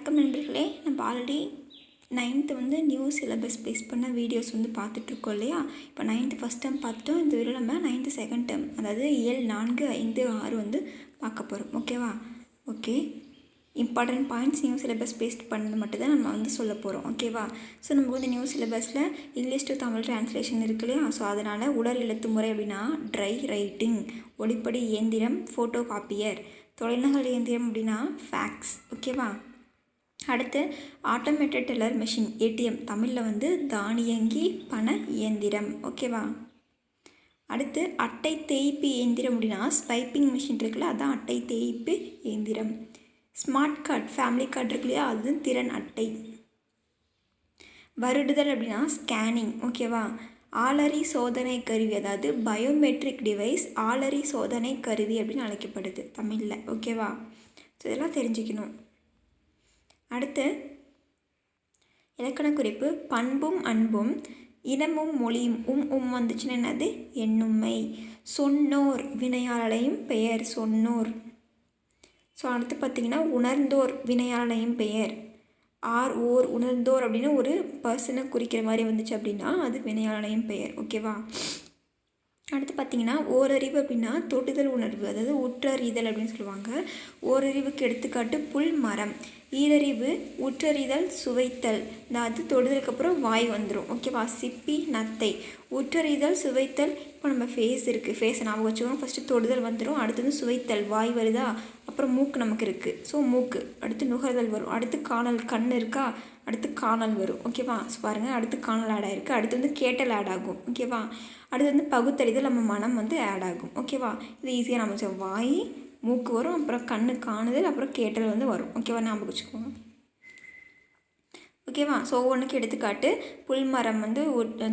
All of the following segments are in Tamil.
வணக்கம் நண்பர்களே. நம்ம ஆல்ரெடி 9th வந்து நியூ சிலபஸ் பேஸ் பண்ண வீடியோஸ் வந்து பார்த்துட்ருக்கோம் இல்லையா. இப்போ 9th ஃபஸ்ட் டேர்ம் பார்த்துட்டோம். இந்த வீடியோ நம்ம 9th செகண்ட் டேர்ம், அதாவது இயல் 4, 5, 6 வந்து பார்க்க போகிறோம். ஓகேவா? Okay, important points new syllabus based பண்ணது மட்டும் தான் நம்ம வந்து சொல்ல போகிறோம். ஓகேவா? ஸோ நமக்கு வந்து நியூ சிலபஸில் இங்கிலீஷ் டு தமிழ் ட்ரான்ஸ்லேஷன் இருக்கு இல்லையா. ஸோ அதனால் உலர் எழுத்து முறை அப்படின்னா ட்ரை ரைட்டிங், ஒளிப்படி இயந்திரம் ஃபோட்டோ காப்பியர், தொலைநகல் இயந்திரம் அப்படின்னா ஃபேக்ஸ். ஓகேவா? அடுத்து ஆட்டோமேட்டட் டெல்லர் மெஷின் ஏடிஎம், தமிழில் வந்து தானியங்கி பண இயந்திரம். ஓகேவா? அடுத்து அட்டை தேய்ப்பு இயந்திரம் அப்படின்னா ஸ்வைப்பிங் மிஷின் இருக்குல்ல, அதுதான் அட்டை தேய்ப்பு இயந்திரம். ஸ்மார்ட் கார்டு, ஃபேமிலி கார்டு இருக்கு இல்லையா, அது திறன் அட்டை. வருடுதல் அப்படின்னா ஸ்கேனிங். ஓகேவா? ஆளறி சோதனை கருவி, அதாவது பயோமெட்ரிக் டிவைஸ் ஆளறி சோதனை கருவி அப்படின்னு அழைக்கப்படுது தமிழில். ஓகேவா? ஸோ இதெல்லாம் தெரிஞ்சுக்கணும். அடுத்து இலக்கண குறிப்பு, பண்பும் அன்பும் இனமும் மொழியும் வந்துச்சுன்னா என்னது? எண்ணுமை. சொன்னோர், வினையாளரையும் பெயர் சொன்னோர். ஸோ அடுத்து பார்த்திங்கன்னா உணர்ந்தோர், வினையாளரையும் பெயர். ஓர் உணர்ந்தோர் அப்படின்னு ஒரு பர்சனை குறிக்கிற மாதிரி வந்துச்சு அப்படின்னா அது வினையாளரையும் பெயர். ஓகேவா? அடுத்து பார்த்திங்கன்னா ஓரறிவு அப்படின்னா தொடுதல் உணர்வு, அதாவது உற்றறிதல் அப்படின்னு சொல்லுவாங்க. ஓரறிவுக்கு எடுத்துக்காட்டு புல், மரம். ஈரறிவு உற்றறிதல், சுவைத்தல், அதாவது தொடுதலுக்கு அப்புறம் வாய் வந்துடும். ஓகேவா? சிப்பி, நத்தை. உற்றறிதல், சுவைத்தல். இப்போ நம்ம ஃபேஸ் இருக்குது, ஃபேஸை ஞாபகம் வச்சுக்கோங்க. ஃபஸ்ட்டு தொடுதல் வந்துடும், அடுத்தது சுவைத்தல், வாய் வருதா, அப்புறம் மூக்கு நமக்கு இருக்குது, ஸோ மூக்கு. அடுத்து நுகர்தல் வரும், அடுத்து காணல், கண் இருக்கா, அடுத்து காணல் வரும். ஓகேவா? ஸோ பாருங்கள், அடுத்து காணல் ஆட் ஆகிருக்கு, அடுத்து வந்து கேட்டல் ஆட் ஆகும். ஓகேவா? அடுத்து வந்து பகுத்தறிதல், நம்ம மனம் வந்து ஆட் ஆகும். ஓகேவா? இது ஈஸியாக நம்ம வாய், மூக்கு வரும், அப்புறம் கண்ணு காணுதல், அப்புறம் கேட்டல் வந்து வரும். ஓகேவா? ஞாபகம் வச்சுக்கோங்க. ஓகேவா? ஸோ ஒவ்வொன்றுக்கு எடுத்துக்காட்டு புல்மரம் வந்து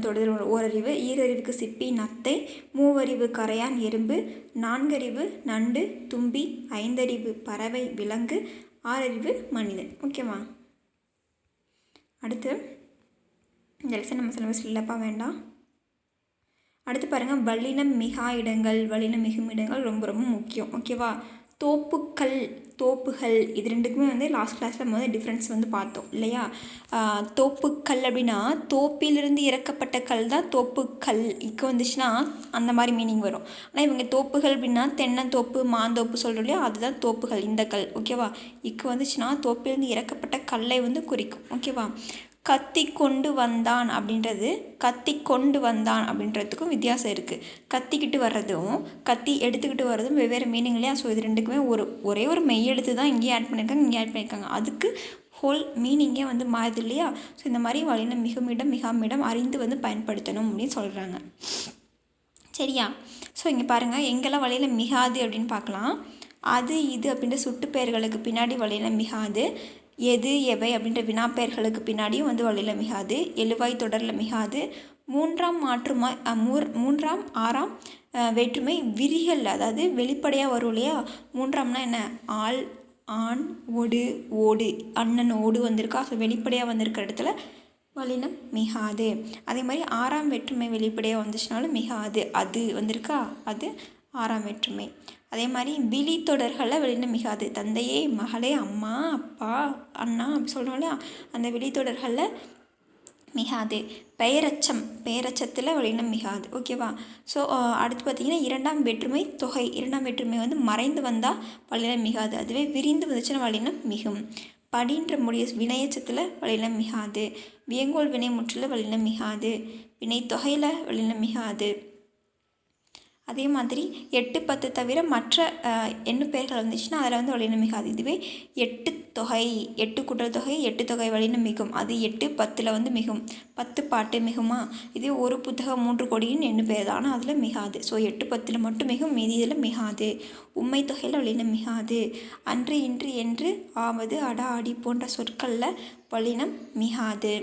தொடுதல் ஓரறிவு, ஈரறிவுக்கு சிப்பி, நத்தை, மூவறிவு கரையான், எறும்பு, நான்கறிவு நண்டு, தும்பி, ஐந்தறிவு பறவை, விலங்கு, ஆறறிவு மனிதன். ஓகேவா? அடுத்து இந்த லெசன் நம்ம சிலபஸில் இல்லைப்பா, வேண்டாம். அடுத்து பாருங்கள், வல்லினம் மிகா இடங்கள், வல்லினம் மிகும் இடங்கள் ரொம்ப ரொம்ப முக்கியம். ஓகேவா? தோப்புக்கள், தோப்புகள், இது ரெண்டுக்குமே வந்து லாஸ்ட் கிளாஸில் முதல் டிஃப்ரென்ஸ் வந்து பார்த்தோம் இல்லையா. தோப்புக்கல் அப்படின்னா தோப்பிலிருந்து இறக்கப்பட்ட கல் தான் தோப்புக்கல். இக்கு வந்துச்சுன்னா அந்த மாதிரி மீனிங் வரும். ஆனால் இவங்க தோப்புகள் அப்படின்னா தென்னந்தோப்பு, மாந்தோப்பு சொல்கிறோம் இல்லையா, அதுதான் தோப்புகள் இந்த கல். ஓகேவா? இக்கு வந்துச்சுன்னா தோப்பிலிருந்து இறக்கப்பட்ட கல்லை வந்து குறிக்கும். ஓகேவா? கத்தி கொண்டு வந்தான் அப்படின்றது கத்தி கொண்டு வந்தான் அப்படின்றதுக்கும் வித்தியாசம் இருக்குது. கத்திக்கிட்டு வர்றதும் கத்தி எடுத்துக்கிட்டு வர்றதும் வெவ்வேறு மீனிங் இல்லையா. ஸோ இது ரெண்டுக்குமே ஒரே ஒரு மெய்யெழுத்து தான் இங்கேயே ஆட் பண்ணியிருக்காங்க, இங்கே ஆட் பண்ணியிருக்காங்க. அதுக்கு ஹோல் மீனிங்கே வந்து மாறுது இல்லையா. ஸோ இந்த மாதிரி வல்லினம் மிகுமிடம் மிகாமிடம் அறிந்து வந்து பயன்படுத்தணும் அப்படின்னு சொல்கிறாங்க. சரியா? ஸோ இங்கே பாருங்கள், எங்கெல்லாம் வல்லினம் மிகாது அப்படின்னு பார்க்கலாம். அது இது அப்படின்ற சுட்டு பெயர்களுக்கு பின்னாடி வல்லினம் மிகாது. எது எவை அப்படின்ற வினாப்பெயர்களுக்கு பின்னாடியும் வந்து வல்லினம் மிகாது. எழுவாய் தொடரில் மிகாது. மூன்றாம் ஆறாம் வேற்றுமை விரிகள், அதாவது வெளிப்படையாக வரும் இல்லையா. மூன்றாம்னா என்ன? ஆள், ஆண், ஒடு, ஓடு, அண்ணன் ஓடு வந்திருக்கா. ஸோ வெளிப்படையாக வந்திருக்கிற இடத்துல வல்லினம் மிகாது. அதே மாதிரி ஆறாம் வேற்றுமை வெளிப்படையாக வந்துச்சுனாலும் மிகாது. அது வந்திருக்கா, அது ஆறாம் வேற்றுமை. அதே மாதிரி விழி தொடர்களில் வல்லினம் மிகாது. தந்தையே, மகளே, அம்மா, அப்பா, அண்ணா அப்படி சொல்கிறோம் இல்லையா, அந்த விழி தொடர்களில் மிகாது. பெயரச்சத்தில் வல்லினம் மிகாது. ஓகேவா? ஸோ அடுத்து பார்த்திங்கன்னா இரண்டாம் வேற்றுமை தொகை. இரண்டாம் வேற்றுமை வந்து மறைந்து வந்தால் வல்லினம் மிகாது. அதுவே விரிந்து வந்துச்சுன்னா வல்லினம் மிகும். படின்ற முடிய வினையச்சத்தில் வல்லினம் மிகாது. வியங்கோல் வினை முற்றில் வல்லினம் மிகாது. வினை தொகையில் வல்லினம் மிகாது. அதே மாதிரி 8, 10 தவிர மற்ற எண்ணு பெயர்கள் வந்துச்சுன்னா அதில் வந்து வல்லினம் மிகாது. இதுவே 8 தொகை, 8 கூட்டல் தொகை, 8 தொகை வல்லினம் மிகும். அது 8, 10 வந்து மிகும். 10 பாட்டு மிகுமா. இதே ஒரு புத்தகம் 3 கோடின்னு எண்ணு பெயர் தான், ஆனால் அதில் மிகாது. ஸோ 8, 10 மட்டும் மிகும், மீதி இதில் மிகாது. உண்மை தொகையில் வல்லினம் மிகாது. அன்று, இன்று, என்று, ஆவது, அடா, அடி போன்ற சொற்களில் வல்லினம் மிகாது.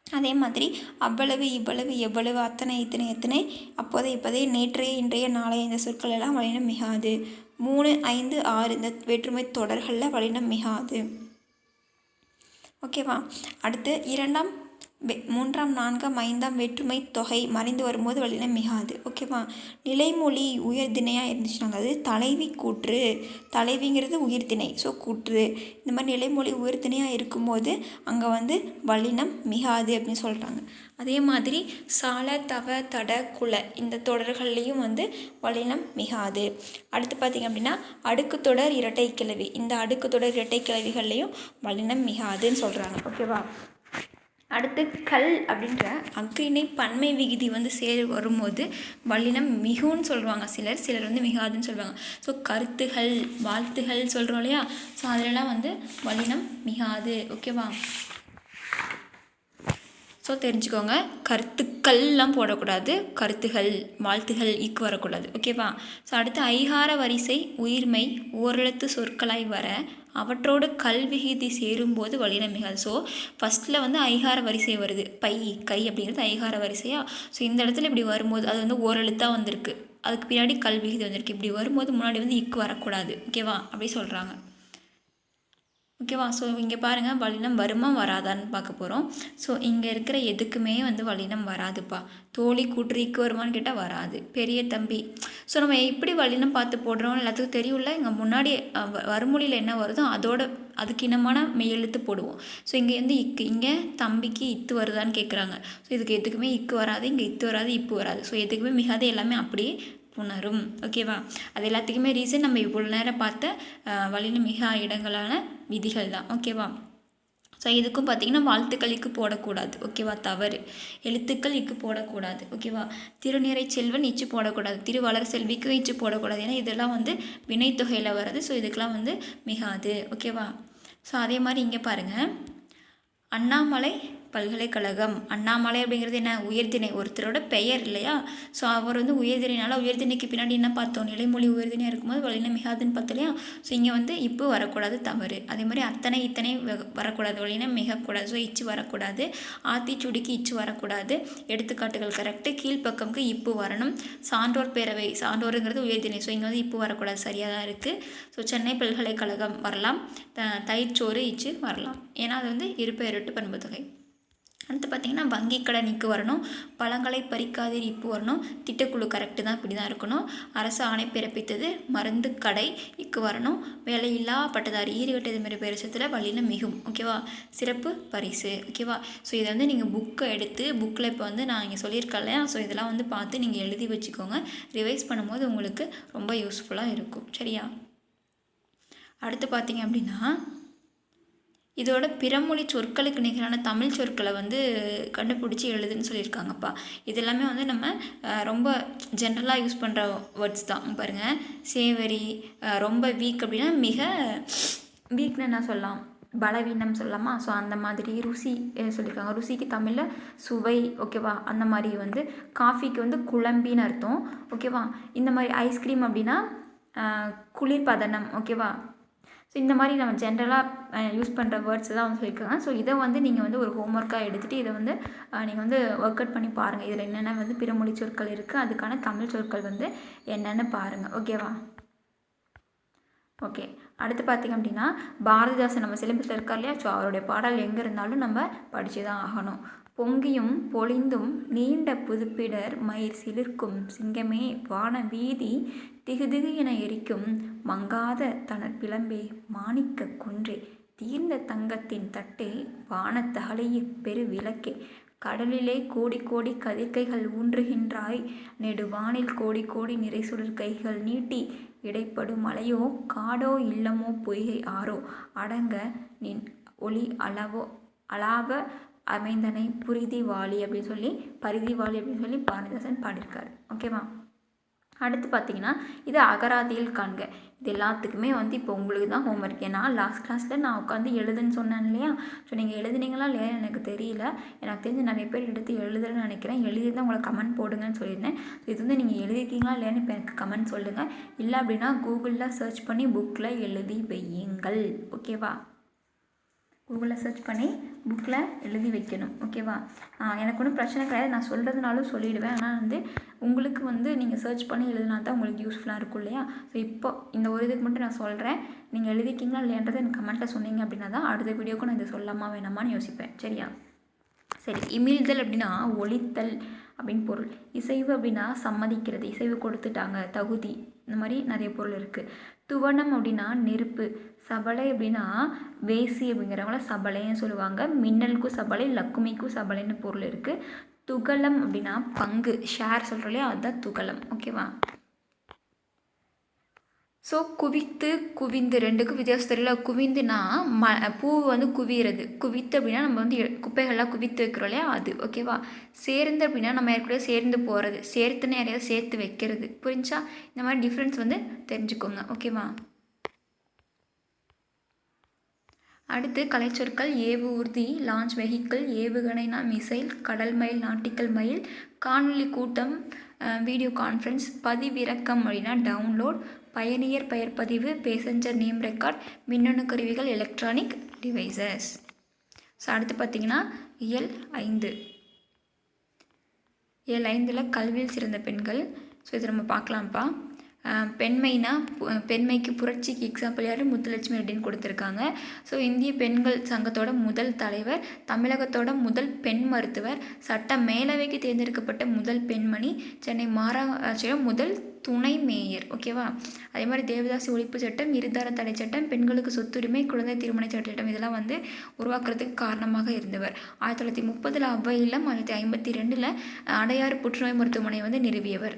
அதே மாதிரி அவ்வளவு, இவ்வளவு, எவ்வளவு, அத்தனை, இத்தனை, எத்தனை, அப்போதை, இப்போதே, நேற்றைய, இன்றைய, நாளைய, இந்த சொற்கள் எல்லாம் வல்லினம் மிகாது. 3, 5, 6 இந்த வேற்றுமை தொடர்களில் வல்லினம் மிகாது. ஓகேவா? அடுத்து இரண்டாம் மூன்றாம் நான்காம் ஐந்தாம் வேற்றுமை தொகை மறைந்து வரும்போது வல்லினம் மிகாது. ஓகேவா? நிலைமொழி உயர்திணையாக இருந்துச்சுன்னா, அதாவது தலைவி கூற்று, தலைவிங்கிறது உயிர்திணை, ஸோ கூற்று, இந்த மாதிரி நிலைமொழி உயர்திணையாக இருக்கும்போது அங்கே வந்து வல்லினம் மிகாது அப்படின்னு சொல்கிறாங்க. அதே மாதிரி சால தவ தட குல இந்த தொடர்கள்லேயும் வந்து வல்லினம் மிகாது. அடுத்து பார்த்திங்க அப்படின்னா அடுக்கு தொடர் இரட்டை கிளவி, இந்த அடுக்கு தொடர் இரட்டை கிளவிகள்லேயும் வல்லினம் மிகாதுன்னு சொல்கிறாங்க. ஓகேவா? அடுத்து கல் அப்படின்ற அஃறிணை பன்மை விகுதி வந்து வரும்போது வல்லினம் மிகுன்னு சொல்லுவாங்க சிலர் வந்து மிகாதுன்னு சொல்லுவாங்க. ஸோ கருத்துகள் வாழ்த்துகள் சொல்கிறோம் இல்லையா, ஸோ அதிலலாம் வந்து வல்லினம் மிகாது. ஓகேவா? ஸோ தெரிஞ்சுக்கோங்க, கருத்துக்கள்லாம் போடக்கூடாது, கருத்துகள் வாழ்த்துகள் இக்கு வரக்கூடாது. ஓகேவா? ஸோ அடுத்து ஐகார வரிசை உயிர்மை ஓரெழுத்து சொற்களாய் வர அவற்றோடு கல்விகிதி சேரும்போது வல்லினம் மிகாது. ஸோ ஃபஸ்ட்டில் வந்து ஐகார வரிசை வருது, பை கை அப்படிங்கிறது ஐகார வரிசையா. ஸோ இந்த இடத்துல இப்படி வரும்போது அது வந்து ஓரெழுத்தாக வந்திருக்கு, அதுக்கு பின்னாடி கல்விகிதி வந்திருக்கு, இப்படி வரும்போது முன்னாடி வந்து இக்கு வரக்கூடாது. ஓகேவா? அப்படி சொல்கிறாங்க. ஓகேவா? ஸோ இங்கே பாருங்கள், வல்லினம் வருமா வராதான்னு பார்க்க போகிறோம். ஸோ இங்கே இருக்கிற எதுக்குமே வந்து வல்லினம் வராதுப்பா. தோழி கூற்றுக்கு வருமானு கேட்டால் வராது. பெரிய தம்பி, ஸோ நம்ம எப்படி வல்லினம் பார்த்து போடுறோம் எல்லாத்துக்கும் தெரியும்ல. இங்கே முன்னாடி வறுமொழியில் என்ன வருதோ அதோட அதுக்கு இனமான மெய்யெழுத்து போடுவோம். ஸோ இங்கே வந்து இக்கு, இங்கே தம்பிக்கு இத்து வருதான்னு கேட்குறாங்க. ஸோ இதுக்கு எதுக்குமே இக்கு வராது, இங்கே இத்து வராது, இப்பு வராது. ஸோ எதுக்குமே மிகாது, எல்லாமே அப்படியே புணரும். ஓகேவா? அது எல்லாத்துக்குமே ரீசன் நம்ம இவ்வளோ நேரம் பார்த்த வல்லினம் மிகா இடங்களான விதிகள் தான். ஓகேவா? ஸோ இதுக்கும் பார்த்திங்கன்னா வாழ்த்துக்கள் இக்கு போடக்கூடாது. ஓகேவா? தவறு. எழுத்துக்கள் இக்கு போடக்கூடாது. ஓகேவா? திருநிறை செல்வன் இச்சு போடக்கூடாது, திருவளர் செல்விக்கு இச்சு போடக்கூடாது. ஏன்னா இதெல்லாம் வந்து வினைத்தொகையில் வர்றது. ஸோ இதுக்கெலாம் வந்து மிகாது. ஓகேவா? ஸோ அதே மாதிரி இங்கே பாருங்கள், அண்ணாமலை பல்கலைக்கழகம். அண்ணாமலை அப்படிங்கிறது என்ன? உயர்திணை, ஒருத்தரோட பெயர் இல்லையா. ஸோ அவர் வந்து உயர்திணைனால உயர்திணைக்கு பின்னாடி என்ன பார்த்தோம்? நிலைமொழி உயர்திணையாக இருக்கும்போது வல்லினம் மிகாதுன்னு பார்த்தோம் இல்லையா. ஸோ இங்கே வந்து இப்போ வரக்கூடாது, தவறு. அதே மாதிரி அத்தனை இத்தனை வரக்கூடாது, வல்லினம் மிகக்கூடாது. ஸோ இச்சு வரக்கூடாது. ஆத்தி சுடிக்கு இச்சு வரக்கூடாது. எடுத்துக்காட்டுகள் கரெக்டு. கீழ்ப்பக்கம்க்கு இப்பு வரணும். சான்றோர் பேரவை, சான்றோருங்கிறது உயர்திணை, ஸோ இங்கே வந்து இப்பு வரக்கூடாது, சரியாக தான் இருக்குது. ஸோ சென்னை பல்கலைக்கழகம் வரலாம். தயிர்ச்சோறு இச்சு வரலாம், ஏன்னா அது வந்து இருபெயரட்டு பண்புத்தொகை. அடுத்து பார்த்திங்கன்னா வங்கி கடன் இக்கு வரணும். பழங்களை பறிக்காதீர் இப்பு வரணும். திட்டக்குழு கரெக்டு தான், இப்படி தான் இருக்கணும். அரசு ஆணை பிறப்பித்தது மருந்து கடை இக்கு வரணும். வேலையில்லா பட்டதாரி ஈடுகட்டது மாரி பெருசத்தில் வல்லினம் மிகும். ஓகேவா? சிறப்பு பரிசு. ஓகேவா? ஸோ இதை வந்து நீங்கள் புக்கை எடுத்து புக்கில் இப்போ வந்து நான் இங்கே சொல்லியிருக்கேன் இல்லையா, ஸோ இதெல்லாம் வந்து பார்த்து நீங்கள் எழுதி வச்சுக்கோங்க. ரிவைஸ் பண்ணும்போது உங்களுக்கு ரொம்ப யூஸ்ஃபுல்லாக இருக்கும். சரியா? அடுத்து பார்த்திங்க அப்படின்னா இதோட பிறமொழி சொற்களுக்கு நிகரான தமிழ் சொற்களை வந்து கண்டுபிடிச்சி எழுதுன்னு சொல்லியிருக்காங்கப்பா. இதெல்லாமே வந்து நம்ம ரொம்ப ஜென்ரலாக யூஸ் பண்ணுற வேர்ட்ஸ் தான். பாருங்கள், சேவரி, ரொம்ப வீக் அப்படின்னா மிக வீக்னு என்ன சொல்லலாம், பலவீனம் சொல்லலாமா. ஸோ அந்த மாதிரி ருசி சொல்லியிருக்காங்க. ருசிக்கு தமிழில் சுவை. ஓகேவா? அந்த மாதிரி வந்து காஃபிக்கு வந்து குழம்பின்னு அர்த்தம். ஓகேவா? இந்த மாதிரி ஐஸ்கிரீம் அப்படின்னா குளிர்பதனம். ஓகேவா? ஸோ இந்த மாதிரி நம்ம ஜென்ரலாக யூஸ் பண்ணுற வேர்ட்ஸ் தான் வந்து சொல்லியிருக்காங்க. ஸோ இதை வந்து நீங்கள் வந்து ஒரு ஹோம்ஒர்க்காக எடுத்துகிட்டு இதை வந்து நீங்கள் வந்து ஒர்க் அவுட் பண்ணி பாருங்கள். இதில் என்னென்ன வந்து பிறமொழி சொற்கள் இருக்குது, அதுக்கான தமிழ் சொற்கள் வந்து என்னென்னு பாருங்கள். ஓகேவா? ஓகே. அடுத்து பார்த்திங்க அப்படின்னா பாரதிதாசன் நம்ம சிலம்பஸில் இருக்கார் இல்லையா. ஸோ அவருடைய பாடல் எங்கே இருந்தாலும் நம்ம படித்து தான் ஆகணும். பொங்கியும் பொழிந்தும் நீண்ட புதுப்பிடர் மயிர் சிலிர்க்கும் சிங்கமே வான வீதி திகுதிகு என எரிக்கும் மங்காத தனர் பிளம்பே மாணிக்க குன்றே தீர்ந்த தங்கத்தின் தட்டே வானத்தகலைய பெரு விளக்கே கடலிலே கோடி கோடி கதிர்க்கைகள் ஊன்றுகின்றாய் நெடுவானில் கோடி கோடி நிறை சுடர் கைகள் நீட்டி இடைப்படும் மலையோ காடோ இல்லமோ பொய்கை ஆறோ அடங்க நின் ஒளி அளாவ அமைந்தனை புரிதி வாலி அப்படின்னு சொல்லி பாரதிதாசன் பாடியிருக்காரு. ஓகேவா? அடுத்து பார்த்திங்கன்னா இது அகராதியில் காண்க. இது எல்லாத்துக்குமே வந்து இப்போ உங்களுக்கு தான் ஹோம்ஒர்க். ஏன்னா லாஸ்ட் கிளாஸில் நான் உட்காந்து எழுதுன்னு சொன்னேன் இல்லையா. ஸோ நீங்கள் எழுதுனீங்களா இல்லையா எனக்கு தெரியல. எனக்கு தெரிஞ்சு நிறைய பேர் எடுத்து எழுதுன்னு நினைக்கிறேன். எழுதி தான் உங்களை கமெண்ட் போடுங்கன்னு சொல்லியிருந்தேன். ஸோ இது வந்து நீங்கள் எழுதிருக்கீங்களா இல்லையான்னு இப்போ எனக்கு கமெண்ட் சொல்லுங்கள். இல்லை அப்படின்னா கூகுளில் சர்ச் பண்ணி புக்கில் எழுதி வையுங்கள். ஓகேவா? கூகுளில் சர்ச் பண்ணி புக்கில் எழுதி வைக்கணும். ஓகேவா? எனக்கு ஒன்றும் பிரச்சனை கிடையாது, நான் சொல்கிறதுனாலும் சொல்லிவிடுவேன். ஆனால் வந்து உங்களுக்கு வந்து நீங்கள் சர்ச் பண்ணி எழுதினா தான் உங்களுக்கு யூஸ்ஃபுல்லாக இருக்கும் இல்லையா. ஸோ இப்போ இந்த ஒரு இதுக்கு மட்டும் நான் சொல்கிறேன். நீங்கள் எழுதிக்கிங்களா இல்லையான்றதை எனக்கு கமெண்ட்டில் சொன்னீங்க அப்படின்னா தான் அடுத்த வீடியோக்கும் நான் இதை சொல்லலாமா வேணாமான்னு யோசிப்பேன். சரியா? சரி, இமிழ்தல் அப்படின்னா ஒலித்தல் அப்படின்னு பொருள். இசைவு அப்படின்னா சம்மதிக்கிறது, இசைவு கொடுத்துட்டாங்க, தகுதி, இந்த மாதிரி நிறைய பொருள் இருக்குது. துவனம் அப்படின்னா நெருப்பு. சபலை அப்படின்னா வேசி அப்படிங்கிறவங்கள சபலைன்னு சொல்லுவாங்க. மின்னலுக்கும் சபலை, லக்குமிக்கும் சபலைன்னு பொருள் இருக்குது. துகளம் அப்படின்னா பங்கு, ஷேர் சொல்கிறோம் இல்லையா, அதுதான் துகளம். ஓகேவா? ஸோ குவித்து குவிந்து ரெண்டுக்கும் வித்தியாசம் தெரியல. குவிந்துனா பூ வந்து குவிகிறது. குவித்து அப்படின்னா நம்ம வந்து குப்பைகள்லாம் குவித்து வைக்கிறோம் இல்லையா, அது. ஓகேவா? சேர்ந்து அப்படின்னா நம்ம ஏற்கனவே சேர்ந்து போகிறது. சேர்த்துன்னு யாரையாவது சேர்த்து வைக்கிறது. புரிஞ்சா? இந்த மாதிரி டிஃப்ரென்ஸ் வந்து தெரிஞ்சுக்கோங்க. ஓகேவா? அடுத்து கலைச்சொற்கள். ஏவு ஊர்தி, லான்ச் வெஹிக்கிள், ஏவுகணைனா மிசைல், கடல் மயில், நாட்டிக்கல் மயில், காணொலி கூட்டம், வீடியோ கான்ஃபரன்ஸ், பதிவிறக்கம் அப்படின்னா டவுன்லோட், பயணியர் பெயர் பதிவு, பேசஞ்சர் நேம் ரெக்கார்ட், மின்னணு கருவிகள், எலக்ட்ரானிக் டிவைசஸ். ஸோ அடுத்து பார்த்திங்கன்னா இயல் 5. இயல் 5ல் கல்வியில் சிறந்த பெண்கள். ஸோ இதை நம்ம பார்க்கலாம்ப்பா. பெண்மைனா பெண்மைக்கு புரட்சிக்கு எக்ஸாம்பிள் யார்? முத்துலட்சுமி அப்படின்னு கொடுத்துருக்காங்க. ஸோ இந்திய பெண்கள் சங்கத்தோட முதல் தலைவர், தமிழகத்தோட முதல் பெண் மருத்துவர், சட்ட மேலவைக்கு தேர்ந்தெடுக்கப்பட்ட முதல் பெண்மணி, சென்னை மாநகராட்சியோட முதல் துணை மேயர். ஓகேவா? அதே மாதிரி தேவதாசி ஒழிப்பு சட்டம், இருதார தடை சட்டம், பெண்களுக்கு சொத்துரிமை, குழந்தை திருமண சட்டம் இதெல்லாம் வந்து உருவாக்குறதுக்கு காரணமாக இருந்தவர். 1930 அவ்வையில், 1952 அடையாறு புற்றுநோய் மருத்துவமனை வந்து நிறுவியவர்.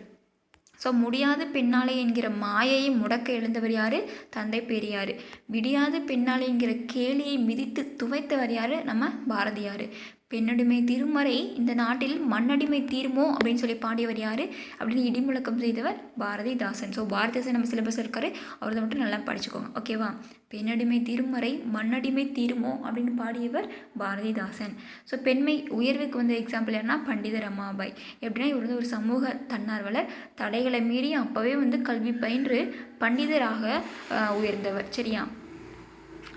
ஸோ முடியாது பெண்ணாலே என்கிற மாயையை முடக்க எழுந்தவர் யார்? தந்தை பெரியார். விடியாது பெண்ணாலே என்கிற கேலியை மிதித்து துவைத்தவர் யார்? நம்ம பாரதியார். பெண்ணடிமை திருமறை இந்த நாட்டில் மண்ணடிமை தீருமோ அப்படின்னு சொல்லி பாடியவர் யார் அப்படின்னு இடிமுழக்கம் செய்தவர் பாரதிதாசன். ஸோ பாரதிதாசன் நம்ம சிலபஸ் இருக்காரு, அவரை மட்டும் நல்லா படிச்சுக்கோங்க. ஓகேவா? பெண்ணடிமை திருமறை மண்ணடிமை தீருமோ அப்படின்னு பாடியவர் பாரதிதாசன். ஸோ பெண்மை உயர்வுக்கு வந்து எக்ஸாம்பிள் யாருன்னா பண்டித ரமாபாய். எப்படின்னா இவர் வந்து ஒரு சமூக தன்னார்வலர். தடைகளை மீறி அப்போவே வந்து கல்வி பயின்று பண்டிதராக உயர்ந்தவர். சரியா?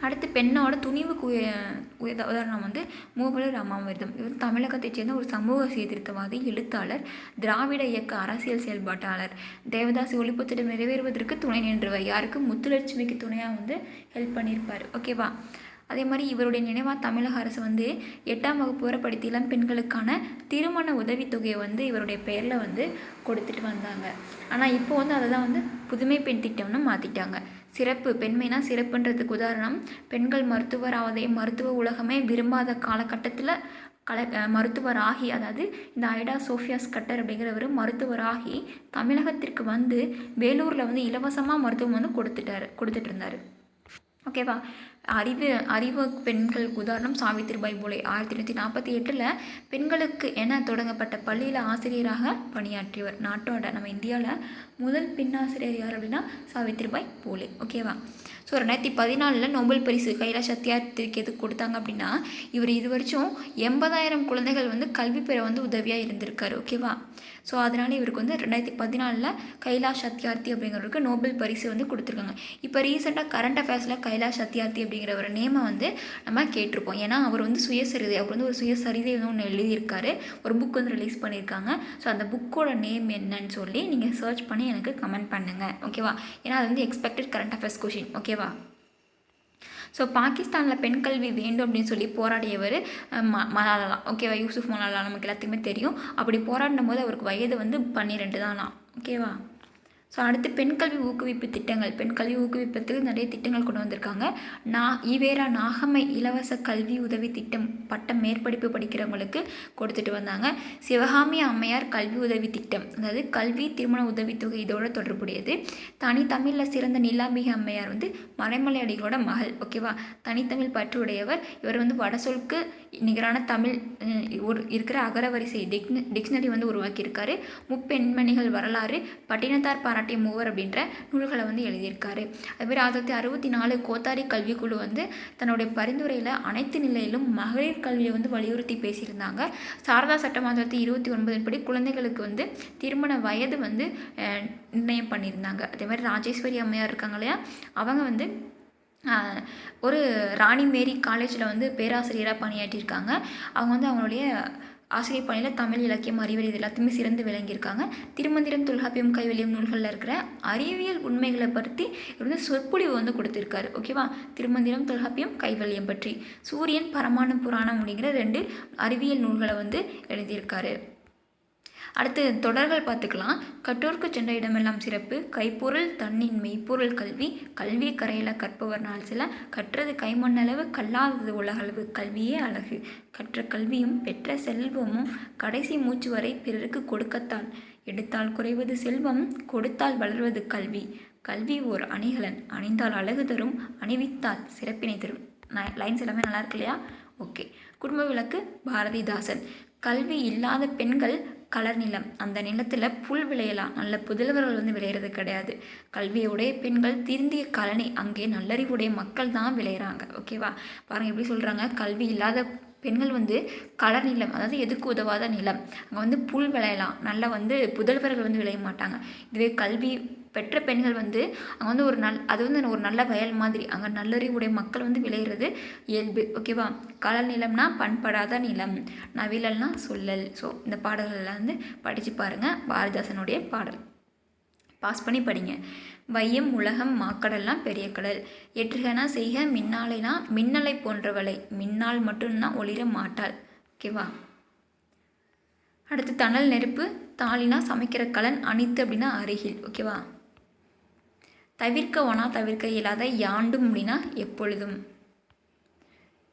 அடுத்து பெண்ணோட துணிவுக்கு உதாரணம் வந்து மூவலூர் ராமாமிர்தம். இவர் தமிழகத்தைச் சேர்ந்த ஒரு சமூக சீர்திருத்தவாதி, எழுத்தாளர், திராவிட இயக்க அரசியல் செயல்பாட்டாளர். தேவதாசி ஒழிப்பு திட்டம் நிறைவேறுவதற்கு துணை நின்றவர். யாருக்கு? முத்துலட்சுமிக்கு துணையாக வந்து ஹெல்ப் பண்ணியிருப்பார். ஓகேவா? அதே மாதிரி இவருடைய நினைவாக தமிழக அரசு வந்து 8ஆம் வகுப்பு வரை படித்த இளம் பெண்களுக்கான திருமண உதவித்தொகையை வந்து இவருடைய பெயரில் வந்து கொடுத்துட்டு வந்தாங்க. ஆனால் இப்போ வந்து அதை தான் வந்து புதுமை பெண் திட்டம்னு மாற்றிட்டாங்க. சிறப்பு, பெண்மைனா சிறப்புன்றதுக்கு உதாரணம், பெண்கள் மருத்துவர் ஆவதை மருத்துவ உலகமே விரும்பாத காலகட்டத்தில் மருத்துவராகி, அதாவது இந்த ஐடா சோஃபியா ஸ்கட்டர் அப்படிங்கிறவர் மருத்துவராகி தமிழகத்திற்கு வந்து வேலூரில் வந்து இலவசமாக மருத்துவம் வந்து கொடுத்துட்டு இருந்தார். ஓகேவா? அறிவு பெண்களுக்கு உதாரணம் சாவித்திரிபாய் பூலே. 1948 பெண்களுக்கு என தொடங்கப்பட்ட பள்ளியில் ஆசிரியராக பணியாற்றியவர். நாட்டோட நம்ம இந்தியாவில் முதல் பெண் ஆசிரியர் யார் அப்படின்னா சாவித்திரிபாய் பூலே. ஓகேவா? ஸோ 2014 நோபல் பரிசு கைலாஷ் சத்யார்த்திக்கு எதுக்கு கொடுத்தாங்க அப்படின்னா இவர் இது வரைக்கும் 80,000 குழந்தைகள் வந்து கல்வி பெற வந்து உதவியாக இருந்திருக்காரு. ஓகேவா? ஸோ அதனால் இவருக்கு வந்து 2014 கைலாஷ் சத்யார்த்தி அப்படிங்கிறவருக்கு நோபல் பரிசு வந்து கொடுத்துருக்காங்க. இப்போ ரீசெண்டாக கரண்ட் அஃபேர்ஸில் கைலாஷ் சத்யார்த்தி அப்படிங்கிற ஒரு நேமை வந்து நம்ம கேட்டிருப்போம். ஏன்னா அவர் வந்து அவர் வந்து ஒரு சுயசரிதை வந்து ஒன்று எழுதியிருக்காரு, ஒரு புக் வந்து ரிலீஸ் பண்ணியிருக்காங்க. ஸோ அந்த புக்கோட நேம் என்னன்னு சொல்லி நீங்கள் சர்ச் பண்ணி எனக்கு கமெண்ட் பண்ணுங்கள். ஓகேவா? ஏன்னா அது வந்து எக்ஸ்பெக்டட் கரண்ட் அஃபேர்ஸ் கொஷின். ஓகேவா? ஸோ பாகிஸ்தானில் பெண் கல்வி வேண்டும் அப்படின்னு சொல்லி போராடியவர் மலாலா. ஓகேவா? யூசுஃப் மலாலா நமக்கு எல்லாத்துக்குமே தெரியும். அப்படி போராடின போது அவருக்கு வயது வந்து 12 தானா. ஓகேவா? ஸோ அடுத்து பெண் கல்வி ஊக்குவிப்பு திட்டங்கள். பெண் கல்வி ஊக்குவிப்பதுக்கு நிறைய திட்டங்கள் கொண்டு வந்திருக்காங்க. ஈவேரா நாகம்மை இலவச கல்வி உதவி திட்டம் பட்டம் மேற்படிப்பு படிக்கிறவங்களுக்கு கொடுத்துட்டு வந்தாங்க. சிவகாமி அம்மையார் கல்வி உதவி திட்டம், அதாவது கல்வி திருமண உதவித்தொகை இதோட தொடர்புடையது. தனித்தமிழில் சிறந்த நிலாம்பிகை அம்மையார் வந்து மறைமலை அடிகளோட மகள். ஓகேவா? தனித்தமிழ் பற்று உடையவர். இவர் வந்து வடசொலுக்கு நிகரான தமிழ் இருக்கிற அகரவரிசை டிக்ஷனரி வந்து உருவாக்கியிருக்காரு. முப்பெண்மணிகள் வரலாறு, பட்டினத்தார் பாராட்டிய மூவர் அப்படின்ற நூல்களை வந்து எழுதியிருக்காரு. அதுமாதிரி 1964 கோத்தாரி கல்விக்குழு வந்து தன்னுடைய பரிந்துரையில் அனைத்து நிலையிலும் மகளிர் கல்வியை வந்து வலியுறுத்தி பேசியிருந்தாங்க. சாரதா சட்டம் 1929 படி குழந்தைகளுக்கு வந்து திருமண வயது வந்து நிர்ணயம் பண்ணியிருந்தாங்க. அதே மாதிரி ராஜேஸ்வரி அம்மையார் இருக்காங்க இல்லையா, அவங்க வந்து ஒரு ராணி மேரி காலேஜில் வந்து பேராசிரியராக பணியாற்றியிருக்காங்க. அவங்க வந்து அவங்களுடைய ஆசிரியர் பணியில் தமிழ் இலக்கியம் அறிவியல் இது எல்லாத்தையுமே சிறந்து விளங்கியிருக்காங்க. திருமந்திரம் தொல்காப்பியம் கைவல்யம் நூல்களில் இருக்கிற அறிவியல் உண்மைகளை பற்றி இவர் சொற்பொழிவு கொடுத்துருக்காரு. ஓகேவா, திருமந்திரம் தொல்காப்பியம் கைவல்யம் பற்றி. சூரியன் பரமாணு புராணம் அப்படிங்கிற 2 அறிவியல் நூல்களை எழுதியிருக்காரு. அடுத்து தொடர்கள் பார்த்துக்கலாம். கற்றோர்க்கு சென்ற இடமெல்லாம் சிறப்பு, கைப்பொருள் தன்னின் மெய்ப்பொருள் கல்வி, கல்வி கரையில கற்பவர் நாள் சில, கற்றது கைமண்ணளவு கல்லாதது உலகளவு, கல்வியே அழகு, கற்ற கல்வியும் பெற்ற செல்வமும் கடைசி மூச்சு வரை பிறருக்கு கொடுக்கத்தான், எடுத்தால் குறைவது செல்வம், கொடுத்தால் வளர்வது கல்வி, கல்வி ஓர் அணிகலன், அணிந்தால் அழகு தரும், அணிவித்தால் சிறப்பினை தரும். லைன்ஸ் எல்லாமே நல்லா இருக்கு இல்லையா? ஓகே. குடும்ப விளக்கு பாரதிதாசன். கல்வி இல்லாத பெண்கள் கலர் நிலம், அந்த நிலத்தில் புல் விளையலாம், நல்ல புதல்வர்கள் விளையிறது கிடையாது. கல்வியுடைய பெண்கள் திருந்திய கலனி, அங்கே நல்லறிவுடைய மக்கள் தான் விளையிறாங்க. ஓகேவா, பாருங்கள் எப்படி சொல்கிறாங்க. கல்வி இல்லாத பெண்கள் கலர் நிலம், அதாவது எதுக்கு உதவாத நிலம், அங்கே புல் விளையலாம், நல்ல புதல்வர்கள் விளைய மாட்டாங்க. இதுவே கல்வி பெற்ற பெண்கள் அங்கே ஒரு அது ஒரு நல்ல வயல் மாதிரி, அங்கே நல்லறிவுடைய மக்கள் விளையிறது இயல்பு. ஓகேவா, கலர் நிலம்னா பண்படாத நிலம், நவிழல்னா சொல்லல். ஸோ இந்த பாடல்களில் படித்து பாருங்கள். பாரதிதாசனுடைய பாடல் பாஸ் பண்ணி படிங்க. வையம் உலகம் மாக்கடல்லாம் பெரிய கடல், ஏற்றுகனா செய்க மின்னாலைனா மின்னலை போன்றவளை, மின்னால் மட்டும்தான் ஒளிர மாட்டாள். ஓகேவா, அடுத்து தணல் நெருப்பு, தாளினா சமைக்கிற கலன், அணித்து அப்படின்னா அருகில். ஓகேவா, தவிர்க்க ஒனா தவிர்க்க இயலாத, யாண்டும் அப்படின்னா எப்பொழுதும்.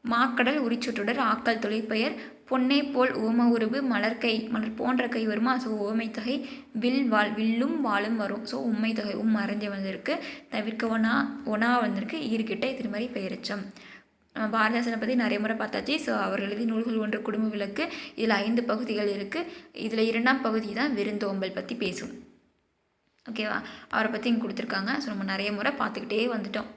மாக்கடல் உரிச்சொற்றொடர், ஆக்கல் தொழிற்பெயர், பொன்னை போல் ஓம உருவு, மலர்கை மலர் போன்ற கை வருமா. ஸோ ஓமை தொகை, வில் வாள், வில்லும் வாளும் வரும். ஸோ உண்மை தொகை மறைஞ்ச வந்திருக்கு. தவிர்க்க ஒனா வந்திருக்கு. ஈர்கிட்ட இது மாதிரி பெயரச்சம். பாரதிதாசனை பற்றி நிறைய முறை பார்த்தாச்சு. ஸோ அவர் எழுதிய நூல்கள் 1 குடும்ப விளக்கு. இதில் 5 பகுதிகள் இருக்குது. இதில் 2ஆம் பகுதி தான் விருந்தோம்பல் பற்றி பேசும். ஓகேவா, அவரை பற்றி இங்கே கொடுத்துருக்காங்க. ஸோ நம்ம நிறைய முறை பார்த்துக்கிட்டே வந்துட்டோம்.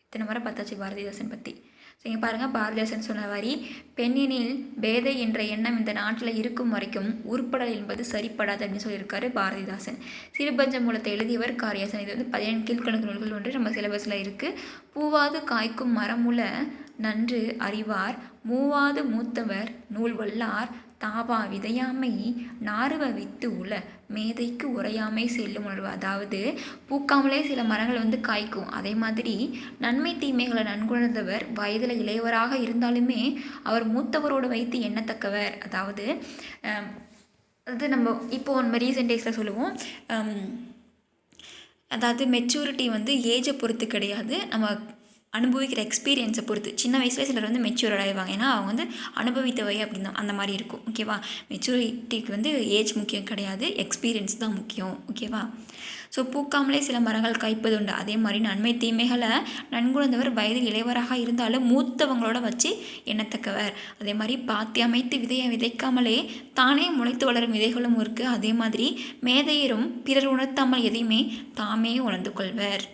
இத்தனை முறை பார்த்தாச்சு பாரதிதாசன் பற்றி. ஸோ இங்கே பாருங்கள், பாரதிதாசன் சொன்ன மாதிரி, பெண்ணினில் பேதை என்ற எண்ணம் இந்த நாட்டில் இருக்கும் வரைக்கும் உருப்படல் என்பது சரிப்படாது அப்படின்னு சொல்லியிருக்காரு பாரதிதாசன். சிறுபஞ்ச மூலத்தை எழுதியவர் காரியாசன். இது 17 கீழ்கணக்கு நூல்கள் ஒன்று நம்ம சிலபஸில் இருக்குது. பூவாது காய்க்கும் மரமுல நன்று அறிவார், மூவாது மூத்தவர் நூல் வல்லார், தாவா விதையாமை நாறுவ வித்து உல மேதைக்கு உரையாமை செல்லும் உணர்வு. அதாவது பூக்காமலே சில மரங்கள் காய்க்கும். அதே மாதிரி நன்மை தீமைகளை நன்குணர்ந்தவர் வயதில் இளையவராக இருந்தாலுமே அவர் மூத்தவரோடு வைத்து எண்ணத்தக்கவர். அதாவது நம்ம இப்போ நம்ம ரீசெண்ட் டேஸில் சொல்லுவோம், அதாவது மெச்சூரிட்டி ஏஜை பொறுத்து கிடையாது, நம்ம அனுபவிக்கிற எக்ஸ்பீரியன்ஸை பொறுத்து. சின்ன வயசுலேயே சிலர் மெச்சூர் அடைவாங்க, ஏன்னா அவங்க அனுபவித்தவை அப்படின்னா அந்த மாதிரி இருக்கும். ஓகேவா, மெச்சூரிட்டிக்கு ஏஜ் முக்கியம் கிடையாது, எக்ஸ்பீரியன்ஸ் தான் முக்கியம். ஓகேவா, ஸோ பூக்காமலே சில மரங்கள் காய்ப்பது உண்டு. அதே மாதிரி நன்மை தீமைகளை நன்குணர்ந்தவர் வயதில் இளையவராக இருந்தாலும் மூத்தவங்களோட வச்சு எண்ணத்தக்கவர். அதே மாதிரி பாத்தி அமைத்து விதையை விதைக்காமலே தானே முளைத்து வளரும் விதைகளும் இருக்குது. அதே மாதிரி மேதையரும் பிறர் உணர்த்தாமல் எதையுமே தாமே உணர்ந்து கொள்வர்.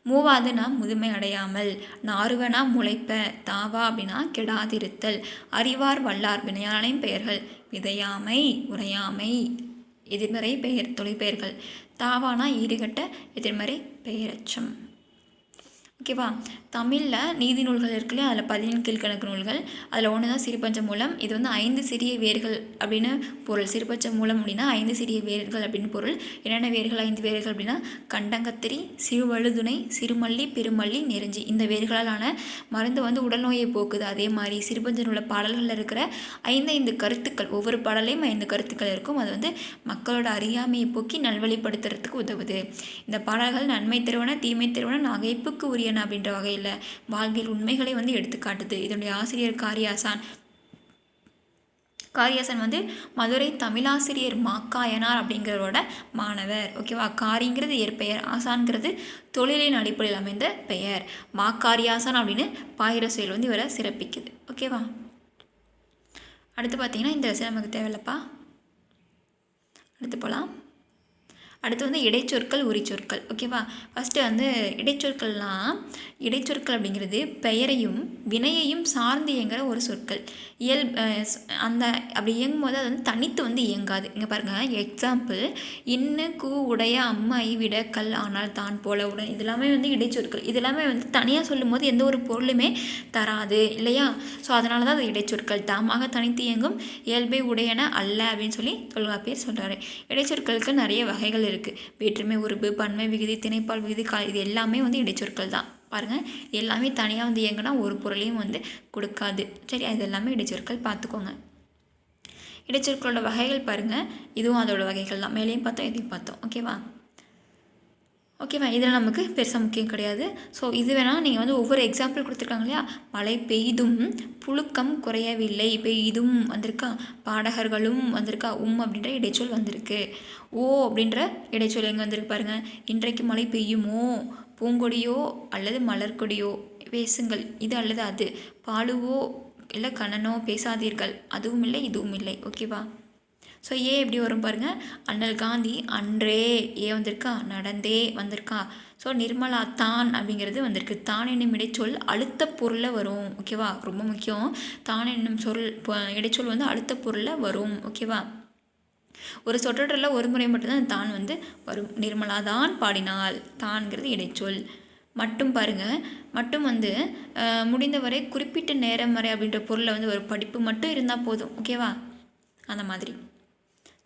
மூவாதுனா முதுமை அடையாமல், நாறுவனா முளைப்ப, தாவா அப்படின்னா கெடாதிருத்தல், அறிவார் வல்லார் வினையாளையும் பெயர்கள், விதையாமை உரையாமை எதிர்மறை பெயர் தொழிற்பெயர்கள், தாவானா ஈடுகட்ட எதிர்மறை பெயரச்சம். ஓகேவா, தமிழில் நீதி நூல்கள் இருக்குல்லையா, அதில் 17 கீழ்கணக்கு நூல்கள். அதில் ஒன்று தான் சிறுபஞ்ச மூலம். இது 5 சிறிய வேர்கள் அப்படின்னு பொருள். சிறுபஞ்ச மூலம் அப்படின்னா 5 சிறிய வேர்கள் அப்படின்னு பொருள். என்னென்ன வேர்கள் 5 வேர்கள் அப்படின்னா கண்டங்கத்திரி, சிறுவழுதுணை, சிறுமல்லி, பெருமல்லி, நெருஞ்சி. இந்த வேர்களாலான மருந்து உடல் நோயை போக்குது. அதே மாதிரி சிறுபஞ்ச நூல பாடல்களில் இருக்கிற 5 கருத்துக்கள், ஒவ்வொரு பாடலையும் 5 கருத்துக்கள் இருக்கும். அது மக்களோட அறியாமையை போக்கி நல்வழிப்படுத்துறதுக்கு உதவுது. இந்த பாடல்கள் நன்மை தருவன தீமை தருவன நகைப்புக்கு உரிய அப்படின்ற வகையில் வாழ்வியல் உண்மைகளை எடுத்துக்காட்டுது. இதனுடைய ஆசிரியர் காரியாசன் மதுரை தமிழாசிரியர் மாக்காயனார் அப்படிங்கிறவரோட மாணவர். ஓகேவா, காரிங்கிறது இயற்பெயர், ஆசான்கிறது தொழிலின் அடிப்படையில் அமைந்த பெயர். மாக்காரியாசன் அப்படின்னு பாயிர செயல் இவரை சிறப்பிக்குது. ஓகேவா, அடுத்து பார்த்தீங்கன்னா இந்த நமக்கு தேவையில்லப்பா. அடுத்து போகலாம். அடுத்து இடைச்சொற்கள் உரிச்சொற்கள். ஓகேவா, ஃபஸ்ட்டு இடைச்சொற்கள்லாம், இடைச்சொற்கள் அப்படிங்கிறது பெயரையும் வினையையும் சார்ந்து இயங்குகிற ஒரு சொற்கள். அந்த அப்படி இயங்கும்போது அது வந்து தனித்து வந்து இயங்காது. இங்கே பாருங்கள், எக்ஸாம்பிள் இன்னு கூ உடைய அம்மை விட கல் ஆனால் தான் போல உடன், இதெல்லாமே வந்து இடைச்சொற்கள். இதெல்லாமே வந்து தனியாக சொல்லும் போது எந்த ஒரு பொருளுமே தராது இல்லையா? ஸோ அதனால தான் அது இடைச்சொற்கள். தாமாக தனித்து இயங்கும் இயல்பை உடையன அல்ல அப்படின்னு சொல்லி தொல்காப்பியர் சொல்கிறாரு. இடைச்சொற்களுக்கு நிறைய வகைகள் இருக்குது. வேற்றுமை, உருபு, பன்மை, விகுதி, திணைப்பால், விகுதி, இது எல்லாமே வந்து இடைச்சொற்கள் தான். பாருங்கள், எல்லாமே தனியாக வந்து இயங்கினா ஒரு பொருளையும் வந்து கொடுக்காது. சரி, அது எல்லாமே இடைச்சொற்கள், பார்த்துக்கோங்க. இடைச்சொற்களோட வகைகள் பாருங்கள், இதுவும் அதோட வகைகள் தான். மேலேயும் பார்த்தோம், இதையும் பார்த்தோம். ஓகேவா, இதில் நமக்கு பெருசாக முக்கியம் கிடையாது. ஸோ இது வேணால் நீங்கள் வந்து ஒவ்வொரு எக்ஸாம்பிள் கொடுத்துருக்காங்க இல்லையா? மழை பெய்தும் புழுக்கம் குறையவில்லை, பெய்தும் வந்திருக்கா, பாடகர்களும் வந்திருக்கா, அப்படின்ற இடைச்சொல் வந்திருக்கு. ஓ அப்படின்ற இடைச்சொல் எங்கே வந்திருக்கு பாருங்கள். இன்றைக்கு மழை பெய்யுமோ, பூங்கொடியோ அல்லது மலர்கொடியோ பேசுங்கள், இது அல்லது அது, பாலுவோ இல்லை கண்ணனோ பேசாதீர்கள், அதுவும் இல்லை இதுவும் இல்லை. ஓகேவா? ஸோ ஏ எப்படி வரும் பாருங்கள். அண்ணல் காந்தி அன்றே, ஏ வந்திருக்கா, நடந்தே வந்திருக்கா. ஸோ நிர்மலா தான் அப்படிங்கிறது வந்திருக்கு. தான் என்னும் இடைச்சொல் அழுத்த பொருளில் வரும். ஓகேவா, ரொம்ப முக்கியம். தான் என்னும் இடைச்சொல் வந்து அழுத்த பொருளில் வரும். ஓகேவா, ஒரு சொற்றொடரில் ஒரு முறை மட்டும்தான் தான் வந்து வரும். நிர்மலா தான் பாடினாள், தான்ங்கிறது இடைச்சொல். மட்டும் பாருங்கள், மட்டும் வந்து முடிந்தவரை குறிப்பிட்ட நேரம் வரை அப்படின்ற பொருளில் வந்து ஒரு படிப்பு மட்டும் இருந்தால் போதும். ஓகேவா, அந்த மாதிரி.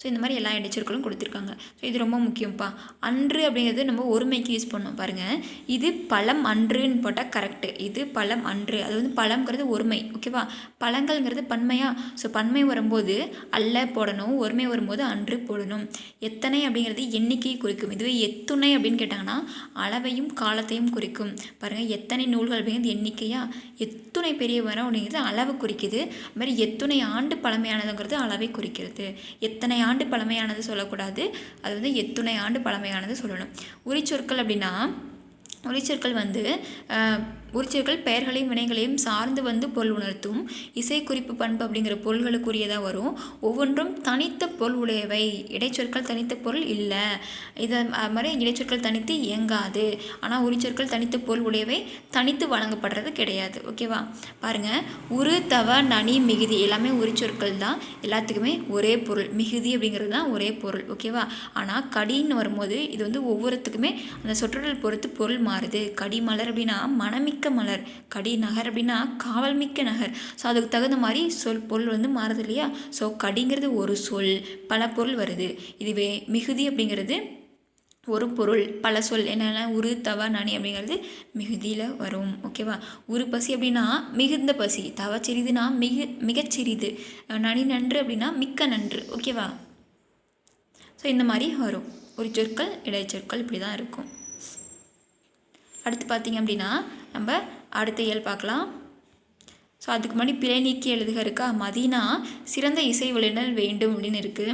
ஸோ இந்த மாதிரி எல்லா இடைச்சொற்களும் கொடுத்துருக்காங்க. ஸோ இது ரொம்ப முக்கியம்ப்பா. அன்று அப்படிங்கிறது நம்ம ஒருமைக்கு யூஸ் பண்ணோம் பாருங்கள். இது பழம் அன்றுன்னு போட்டால் கரெக்டு. இது பழம் அன்று, அது வந்து பழம்ங்கிறது ஒருமை. ஓகேவா, பழங்கள்ங்கிறது பன்மையா. ஸோ பன்மை வரும்போது அல்ல போடணும், ஒருமை வரும்போது அன்று போடணும். எத்தனை அப்படிங்கிறது எண்ணிக்கையை குறிக்கும். இதுவே எத்துணை அப்படின்னு கேட்டாங்கன்னா அளவையும் காலத்தையும் குறிக்கும். பாருங்கள், எத்தனை நூல்கள் அப்படிங்கிறது எண்ணிக்கையா, எத்துணை பெரிய வரம் அப்படிங்கிறது அளவு குறிக்குது. அது மாதிரி எத்துணை ஆண்டு பழமையானதுங்கிறது அளவை குறிக்கிறது. எத்தனை ஆண்டு பழமையானது சொல்லக்கூடாது, அது வந்து எத்துணை ஆண்டு பழமையானது சொல்லணும். உரிச்சொற்கள் அப்படின்னா, உரிச்சொற்கள் வந்து உரிச்சொற்கள் பெயர்களையும் வினைகளையும் சார்ந்து வந்து பொருள் உணர்த்தும். இசை குறிப்பு பண்பு அப்படிங்கிற பொருள்களுக்குரியதாக வரும். ஒவ்வொன்றும் தனித்த பொருள் உடையவை. இடைச்சொற்கள் தனித்த பொருள் இல்லை. இதை மாதிரி இடைச்சொற்கள் தனித்து இயங்காது. ஆனால் உரிச்சொற்கள் தனித்த பொருள் உடையவை, தனித்து வழங்கப்படுறது கிடையாது. ஓகேவா, பாருங்கள், உரு, தவ, நனி, மிகுதி எல்லாமே உரிச்சொற்கள் தான். எல்லாத்துக்குமே ஒரே பொருள். மிகுதி அப்படிங்கிறது தான் ஒரே பொருள். ஓகேவா, ஆனால் கடின்னு வரும்போது இது வந்து ஒவ்வொருத்துக்குமே அந்த சொற்றொடர் பொறுத்து பொருள் மாறுது. கடி மலர் அப்படின்னா மனமிக்க மலர், கடி நகர் அப்படின்னா காவல் மிக்க நகர். ஸோ அதுக்கு தகுந்த மாதிரி பொருள் வந்து மாறுது இல்லையா? ஸோ கடிங்கிறது ஒரு சொல், பல பொருள் வருது. இதுவே மிகுதி அப்படிங்கிறது ஒரு பொருள், பல சொல். என்னென்ன, உரு, தவ, நனி அப்படிங்கிறது மிகுதியில் வரும். ஓகேவா, உரு பசி அப்படின்னா மிகுந்த பசி, தவ சிறிதுனா மிகச்சிறிது, நனி நன்று அப்படின்னா மிக்க நன்று. ஓகேவா, ஸோ இந்த மாதிரி வரும். ஒரு சொற்கள், இடைச்சொற்கள் இப்படி தான் இருக்கும். அடுத்து பார்த்திங்க அப்படின்னா நம்ம அடுத்த இயல் பார்க்கலாம். ஸோ அதுக்கு முன்னாடி பிழை நீக்கி எழுதுக இருக்கா. மதீனா சிறந்த இசை வல்லுநர் வேண்டும் அப்படின்னு இருக்குது.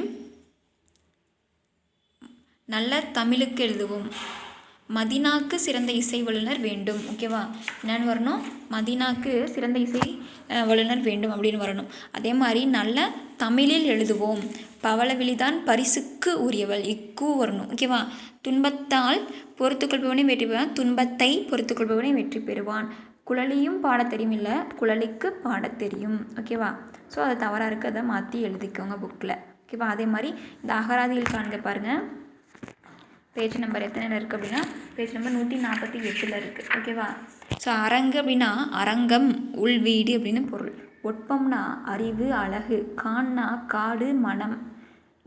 நல்ல தமிழுக்கு எழுதுவோம். மதீனாக்கு சிறந்த இசை வல்லுநர் வேண்டும். ஓகேவா, என்னென்னு வரணும், மதீனாக்கு சிறந்த இசை வல்லுநர் வேண்டும் அப்படின்னு வரணும். அதே மாதிரி நல்ல தமிழில் எழுதுவோம். பவளவிழிதான் பரிசுக்கு உரியவள், இக்கு வரணும். ஓகேவா, துன்பத்தால் பொறுத்துக்கொள்பவனே வெற்றி பெறுவான், துன்பத்தை பொறுத்துக்கொள்பவனே வெற்றி பெறுவான். குழலியும் பாடத் தெரியும், இல்லை குழலிக்கு பாடத் தெரியும். ஓகேவா, ஸோ அது தவறாக இருக்குது, அதை மாற்றி எழுதிக்கோங்க புக்கில். ஓகேவா, அதே மாதிரி இந்த அகராதியில் காண்க பாருங்கள். பேஜ் நம்பர் எத்தனை இருக்குது அப்படின்னா பேஜ் நம்பர் 148 இருக்குது. ஓகேவா, ஸோ அரங்கு அப்படின்னா அரங்கம், உள்வீடு அப்படின்னு பொருள். ஒட்பம்னா அறிவு, அழகு. கான்னா காடு, மனம்.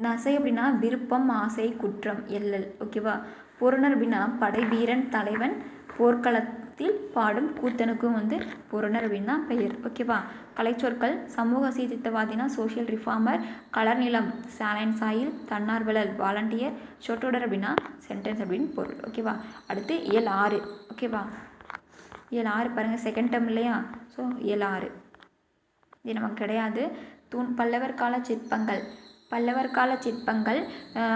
நசை அப்படின்னா விருப்பம், ஆசை, குற்றம், எல்லல். ஓகேவா, பொருணர் அப்படின்னா படை வீரன், தலைவன், போர்க்களத்தில் பாடும் கூத்தனுக்கும் வந்து பொருணர் அப்படின்னா பெயர். ஓகேவா, கலைச்சொற்கள் சமூக சீர்திருத்தவாதினா சோஷியல் ரிஃபார்மர், கலர் நிலம் சாலைன் சாயில், தன்னார்வலர் வாலண்டியர், சொற்றொடர் அப்படின்னா சென்டென்ஸ் அப்படின்னு பொருள். ஓகேவா, அடுத்து இயல் 6. ஓகேவா, இயல் 6 பாருங்கள், செகண்ட் டேர்ம் இல்லையா? ஸோ இயல் 6 இது நமக்கு கிடையாது. பல்லவர் கால சிற்பங்கள். பல்லவர் கால சிற்பங்கள்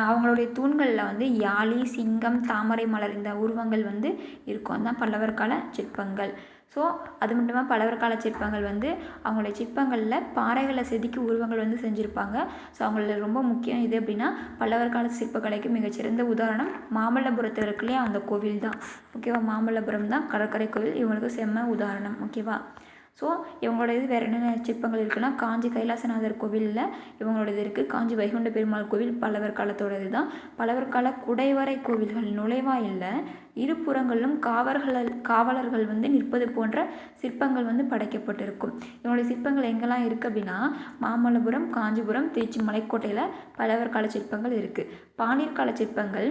அவங்களுடைய தூண்களில் வந்து யாழி, சிங்கம், தாமரை மலர் இந்த உருவங்கள் வந்து இருக்கும். அதுதான் பல்லவர் கால சிற்பங்கள். ஸோ அது மட்டுமா பல்லவர் கால சிற்பங்கள் வந்து அவங்களுடைய சிற்பங்களில் பாறைகளை செதுக்கி உருவங்கள் வந்து செஞ்சுருப்பாங்க. ஸோ அவங்கள ரொம்ப முக்கியம் இது அப்படின்னா பல்லவர் கால சிற்பக்கலைக்கு மிகச்சிறந்த உதாரணம் மாமல்லபுரத்தில் இருக்கு இல்லையா, அந்த கோவில் தான். ஓகேவா, மாமல்லபுரம் தான் கடற்கரை கோவில், இவங்களுக்கு செம்ம உதாரணம். ஓகேவா, ஸோ இவங்களோட இது வேறு என்னென்ன சிற்பங்கள் இருக்குன்னா, காஞ்சி கைலாசநாதர் கோவிலில் இவங்களோட இது இருக்குது. காஞ்சி வைகுண்ட பெருமாள் கோவில் பல்லவர் காலத்தோடது தான். பல்லவர் கால குடைவரை கோவில்கள் நுழைவாயில்ல இருபுறங்களிலும் காவலர்கள் வந்து நிற்பது போன்ற சிற்பங்கள் வந்து படைக்கப்பட்டிருக்கும். இவங்களுடைய சிற்பங்கள் எங்கெல்லாம் இருக்குது அப்படின்னா, மாமல்லபுரம், காஞ்சிபுரம், திருச்சி மலைக்கோட்டையில் பல்லவர் கால சிற்பங்கள் இருக்குது. பாண்டியர் கால சிற்பங்கள்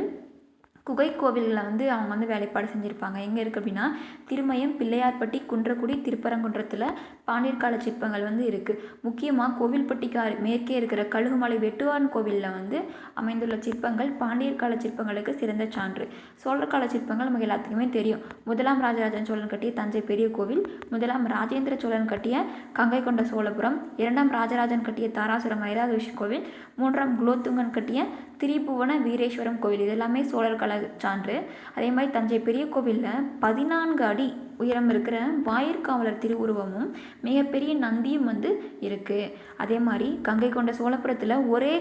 குகை கோவிலில் வந்து அவங்க வந்து வேலைப்பாடு செஞ்சுருப்பாங்க. எங்கே இருக்குது அப்படின்னா, திருமயம், பிள்ளையார்பட்டி, குன்றக்குடி, திருப்பரங்குன்றத்தில் பாண்டியர் கால சிற்பங்கள் வந்து இருக்குது. முக்கியமாக கோவில்பட்டிக்கு மேற்கே இருக்கிற கழுகுமலை வெட்டுவான் கோவிலில் வந்து அமைந்துள்ள சிற்பங்கள் பாண்டியர் கால சிற்பங்களுக்கு சிறந்த சான்று. சோழர் கால சிற்பங்கள் நமக்கு எல்லாத்துக்குமே தெரியும். முதலாம் ராஜராஜன் சோழன் கட்டிய தஞ்சை பெரிய கோவில், முதலாம் ராஜேந்திர சோழன் கட்டிய கங்கை கொண்ட சோழபுரம், இரண்டாம் ராஜராஜன் கட்டிய தாராசுரம் ஐராவதேஸ்வரர் கோவில், மூன்றாம் குலோத்துங்கன் கட்டிய திரிபுவன வீரேஸ்வரம் கோவில், இது எல்லாமே சோழர் கால சான்று. அதே மாதிரி தஞ்சை பெரிய கோவிலில் 14 அடி உயரம் இருக்கிற வாயிற்காவலர் திருவுருவமும் மிகப்பெரிய நந்தியும் வந்து இருக்குது. அதே மாதிரி கங்கை கொண்ட சோழபுரத்தில் ஒரே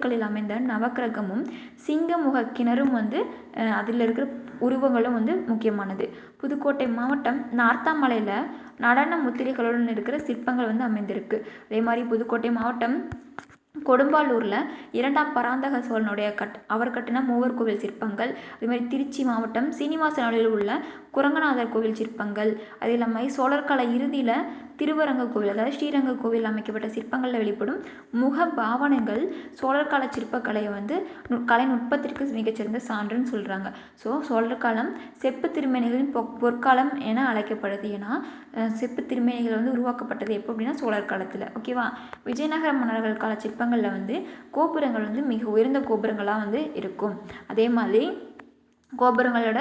கல்லில் அமைந்த நவக்கிரகமும் சிங்கமுக கிணறும் வந்து அதில் இருக்கிற உருவங்களும் வந்து முக்கியமானது. புதுக்கோட்டை மாவட்டம் நார்த்தாமலையில் நடன முத்திரைகளுடன் இருக்கிற சிற்பங்கள் வந்து அமைந்திருக்கு. அதே மாதிரி புதுக்கோட்டை மாவட்டம் கொடும்பாலூரில் இரண்டாம் பராந்தக சோழனுடைய அவர் கட்டின மூவர் கோவில் சிற்பங்கள். அதேமாதிரி திருச்சி மாவட்டம் சீனிவாசனில் உள்ள குரங்கநாதர் கோவில் சிற்பங்கள். அது இல்லாமல் சோழர் கால இறுதியில் திருவரங்க கோவில், அதாவது ஸ்ரீரங்க கோவில் அமைக்கப்பட்ட சிற்பங்களில் வெளிப்படும் முக பாவனைகள் சோழர் கால சிற்பக்கலையை வந்து கலை நுட்பத்திற்கு மிகச்சிறந்த சான்றுன்னு சொல்கிறாங்க. ஸோ சோழர் காலம் செப்பு திருமேனிகளின் பொற்காலம் என அழைக்கப்படுது. ஏன்னா செப்பு திருமேனிகள் வந்து உருவாக்கப்பட்டது எப்போ அப்படின்னா சோழர் காலத்தில். ஓகேவா. விஜயநகர மன்னர்கள் கால சிற்பங்களில் வந்து கோபுரங்கள் வந்து மிக உயர்ந்த கோபுரங்களாக வந்து இருக்கும். அதே மாதிரி கோபுரங்களோட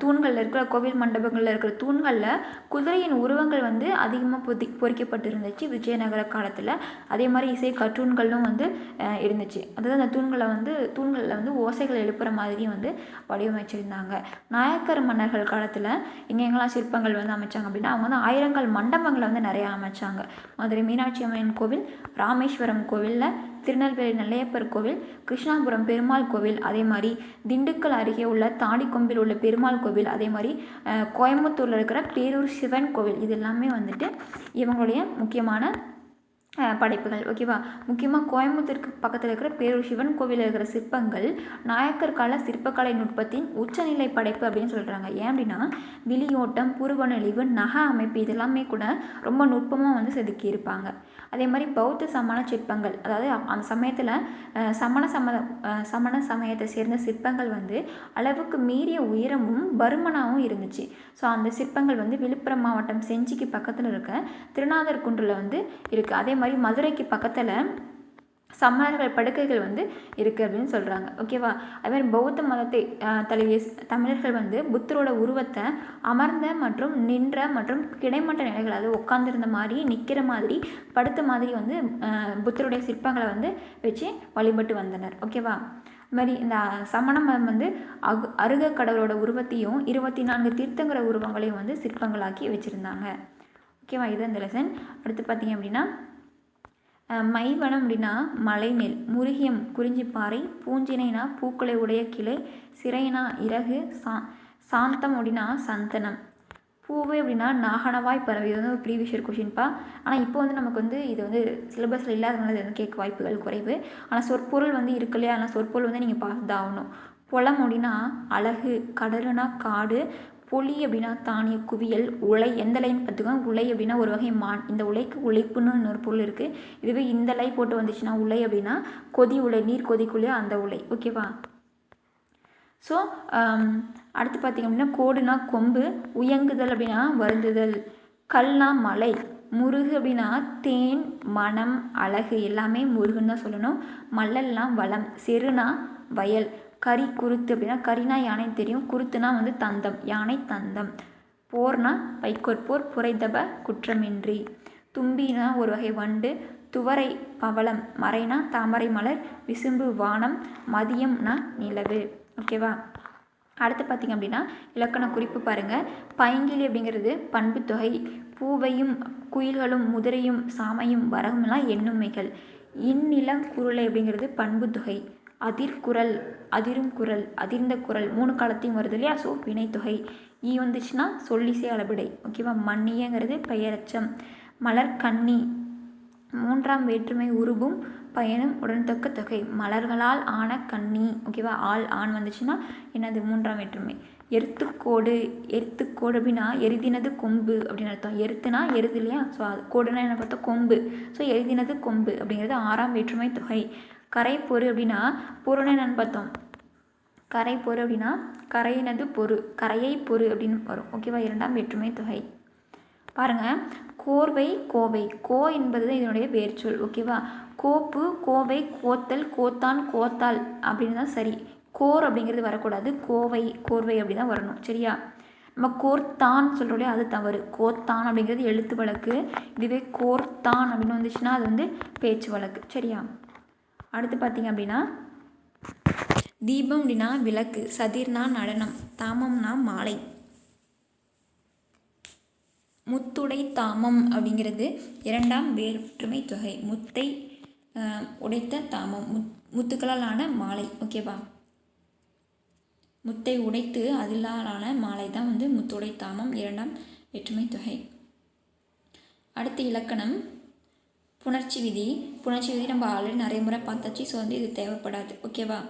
தூண்களில் இருக்கிற கோவில் மண்டபங்களில் இருக்கிற தூண்களில் குதிரையின் உருவங்கள் வந்து அதிகமாக பொறிக்கப்பட்டிருந்துச்சு விஜயநகர காலத்தில். அதே மாதிரி இசை கற்றூன்களும் வந்து இருந்துச்சு. அதாவது அந்த தூண்களில் வந்து ஓசைகள் எழுப்புகிற மாதிரியும் வந்து வடிவமைச்சிருந்தாங்க. நாயக்கர் மன்னர்கள் காலத்தில் எங்கெங்கெல்லாம் சிற்பங்கள் வந்து அமைச்சாங்க அப்படின்னா, அவங்க வந்து ஆயிரங்கால் மண்டபங்களை வந்து நிறையா அமைச்சாங்க. மதுரை மீனாட்சி அம்மன் கோவில், ராமேஸ்வரம் கோவிலில், திருநெல்வேலி நெல்லையப்பர் கோவில், கிருஷ்ணாபுரம் பெருமாள் கோவில், அதே மாதிரி திண்டுக்கல் அருகே உள்ள தாடிக்கொம்பில் உள்ள பெருமாள் கோவில், அதே மாதிரி கோயம்புத்தூரில் இருக்கிற பேரூர் சிவன் கோவில், இது எல்லாமே வந்துட்டு இவங்களுடைய முக்கியமான படைப்புகள். ஓகேவா. முக்கியமாக கோயம்புத்தூருக்கு பக்கத்தில் இருக்கிற பேரூர் சிவன் கோவிலில் இருக்கிற சிற்பங்கள் நாயக்கர் கால சிற்பக்கலை நுட்பத்தின் உச்சநிலை படைப்பு அப்படின்னு சொல்கிறாங்க. ஏன் அப்படின்னா விழியோட்டம், புருவநெளிவு, நக அமைப்பு இதெல்லாமே கூட ரொம்ப நுட்பமாக வந்து செதுக்கியிருப்பாங்க. அதே மாதிரி பௌத்த சமண சிற்பங்கள், அதாவது அந்த சமயத்தில் சமண சமயத்தை சேர்ந்த சிற்பங்கள் வந்து அளவுக்கு மீறிய உயரமும் பருமனாகவும் இருந்துச்சு. ஸோ அந்த சிற்பங்கள் வந்து விழுப்புரம் மாவட்டம் செஞ்சிக்கு பக்கத்தில் இருக்க திருநாதர் குன்றில் வந்து இருக்குது. அதே மாதிரி மதுரைக்கு பக்கத்தில் சமணர்கள் படுக்கைகள் வந்து இருக்குது அப்படின்னு சொல்கிறாங்க. ஓகேவா. அதுமாதிரி பௌத்த மதத்தை தழுவிய தமிழர்கள் வந்து புத்தரோட உருவத்தை அமர்ந்த மற்றும் நின்ற மற்றும் கிடைமட்ட நிலைகள், அதாவது உட்காந்துருந்த மாதிரி, நிற்கிற மாதிரி, படுத்த மாதிரி வந்து புத்தருடைய சிற்பங்களை வந்து வச்சு வழிபட்டு வந்தனர். ஓகேவா. இது மாதிரி இந்த சமண மதம் வந்து அருக கடவுளோட உருவத்தையும் 24 தீர்த்தங்கிற உருவங்களையும் வந்து சிற்பங்களாக்கி வச்சுருந்தாங்க. ஓகேவா. இது அந்த லெசன். அடுத்து பார்த்தீங்க அப்படின்னா மைவனம் அப்படின்னா மலைநெல், முருகியம் குறிஞ்சிப்பாறை, பூஞ்சினைனா பூக்களை உடைய கிளை, சிறைனா இறகு, சாந்தம் அப்படின்னா சந்தனம், பூவு அப்படின்னா நாகனவாய் பறவை. இது வந்து ஒரு ப்ரீவியஸ் இயர் கொஷின்ப்பா. ஆனால் இப்போ வந்து நமக்கு வந்து இது வந்து சிலபஸில் இல்லாதனால இது வந்து கேட்க வாய்ப்புகள் குறைவு. ஆனால் சொற்பொருள் வந்து இருக்கு இல்லையா, ஆனால் சொற்பொருள் வந்து நீங்கள் பார்த்து தான் ஆகணும். புலம் அப்படின்னா அழகு, கடலுனா காடு, பொலி அப்படின்னா தானிய குவியல், உலை எந்த லைன்னு பார்த்துக்கோங்க. உலை அப்படின்னா ஒரு வகை மான். இந்த உலைக்கு உழைப்புன்னு இன்னொரு பொருள் இருக்குது. இதுவே இந்த லை போட்டு வந்துச்சுன்னா உலை அப்படின்னா கொதி உலை, நீர் கொதிக்குள்ளே அந்த உலை. ஓகேவா. ஸோ அடுத்து பார்த்திங்க அப்படின்னா கோடுனா கொம்பு, உயங்குதல் அப்படின்னா வருந்துதல், கல்னா மலை, முருகு அப்படின்னா தேன், மனம், அழகு எல்லாமே முருகுன்னு தான் சொல்லணும். மல்லல்லாம் வளம், செருனா வயல், கரி குருத்து அப்படின்னா கரினா யானை தெரியும், குருத்துனா வந்து தந்தம், யானை தந்தம், போர்னா வைக்கோற்போர், புரைதப குற்றமின்றி, தும்பினா ஒரு வகை வண்டு, துவரை பவளம், மறைனா தாமரை மலர், விசும்பு வானம், மதியம்னா நிலவு. ஓகேவா. அடுத்து பார்த்திங்க அப்படின்னா இலக்கண குறிப்பு பாருங்கள். பைங்கிலி அப்படிங்கிறது பண்பு தொகை. பூவையும் குயில்களும் முதிரையும் சாமையும் வரகுமெல்லாம் எண்ணுமைகள். இந்நிலங்குருளை அப்படிங்கிறது பண்பு தொகை. அதிர்குரல், அதிரும் குரல், அதிர்ந்த குரல் 3 காலத்தையும் வருது இல்லையா, ஸோ வினைத்தொகை. ஈ வந்துச்சுன்னா சொல்லிசை அளபிடை. ஓகேவா. மன்னியங்கிறது பெயரச்சம். மலர் கன்னி 3ஆம் வேற்றுமை உருபும் பயனும் உடன்தொக்க தொகை. மலர்களால் ஆன கன்னி. ஓகேவா. ஆண் வந்துச்சுன்னா என்னது 3ஆம் வேற்றுமை. எருத்துக்கோடு அப்படின்னா எருதினது கொம்பு அப்படின்னு அர்த்தம். எருத்துனா எருது இல்லையா. ஸோ அது கோடுனா என்ன பார்த்தா கொம்பு. ஸோ எருதினது கொம்பு அப்படிங்கிறது 6ஆம் வேற்றுமை தொகை. கரைப்பொரு அப்படின்னா பொருள் என்னன்னு பார்த்தோம். கரைப்பொரு அப்படின்னா கரையினது பொரு, கரையை பொரு அப்படின்னு வரும். ஓகேவா. 2ஆம் வேற்றுமை தொகை. பாருங்கள், கோர்வை கோவை. கோ என்பது தான் இதனுடைய வேர்ச்சொல். ஓகேவா. கோப்பு கோவை கோத்தல் கோத்தான் கோத்தால் அப்படின்னு தான் சரி. கோர் அப்படிங்கிறது வரக்கூடாது. கோர்வை அப்படி தான் வரணும். சரியா. நம்ம கோர்த்தான் சொல்கிறோம், அது தவறு. கோத்தான் அப்படிங்கிறது எழுத்து வழக்கு. இதுவே கோர்த்தான் அப்படின்னு வந்துச்சுன்னா அது வந்து பேச்சு வழக்கு. சரியா. அடுத்து பார்த்திங்க அப்படின்னா தீபம் அப்படின்னா விளக்கு, சதிர்னா நடனம், தாமம்னா மாலை. முத்துடை தாமம் அப்படிங்கிறது 2ஆம் வேற்றுமை தொகை. முத்தை உடைத்த தாமம், முத்துக்களால் ஆன மாலை. ஓகேவா. முத்தை உடைத்து அதிலான மாலை தான் வந்து முத்துடை தாமம், 2ஆம் வேற்றுமை தொகை. அடுத்து இலக்கணம் புணர்ச்சி விதி. புணர்ச்சி விதி நம்ம ஆல்ரெடி நிறைய முறை பார்த்தாச்சு. ஸோ வந்து இது தேவைப்படாது. ஓகேவா.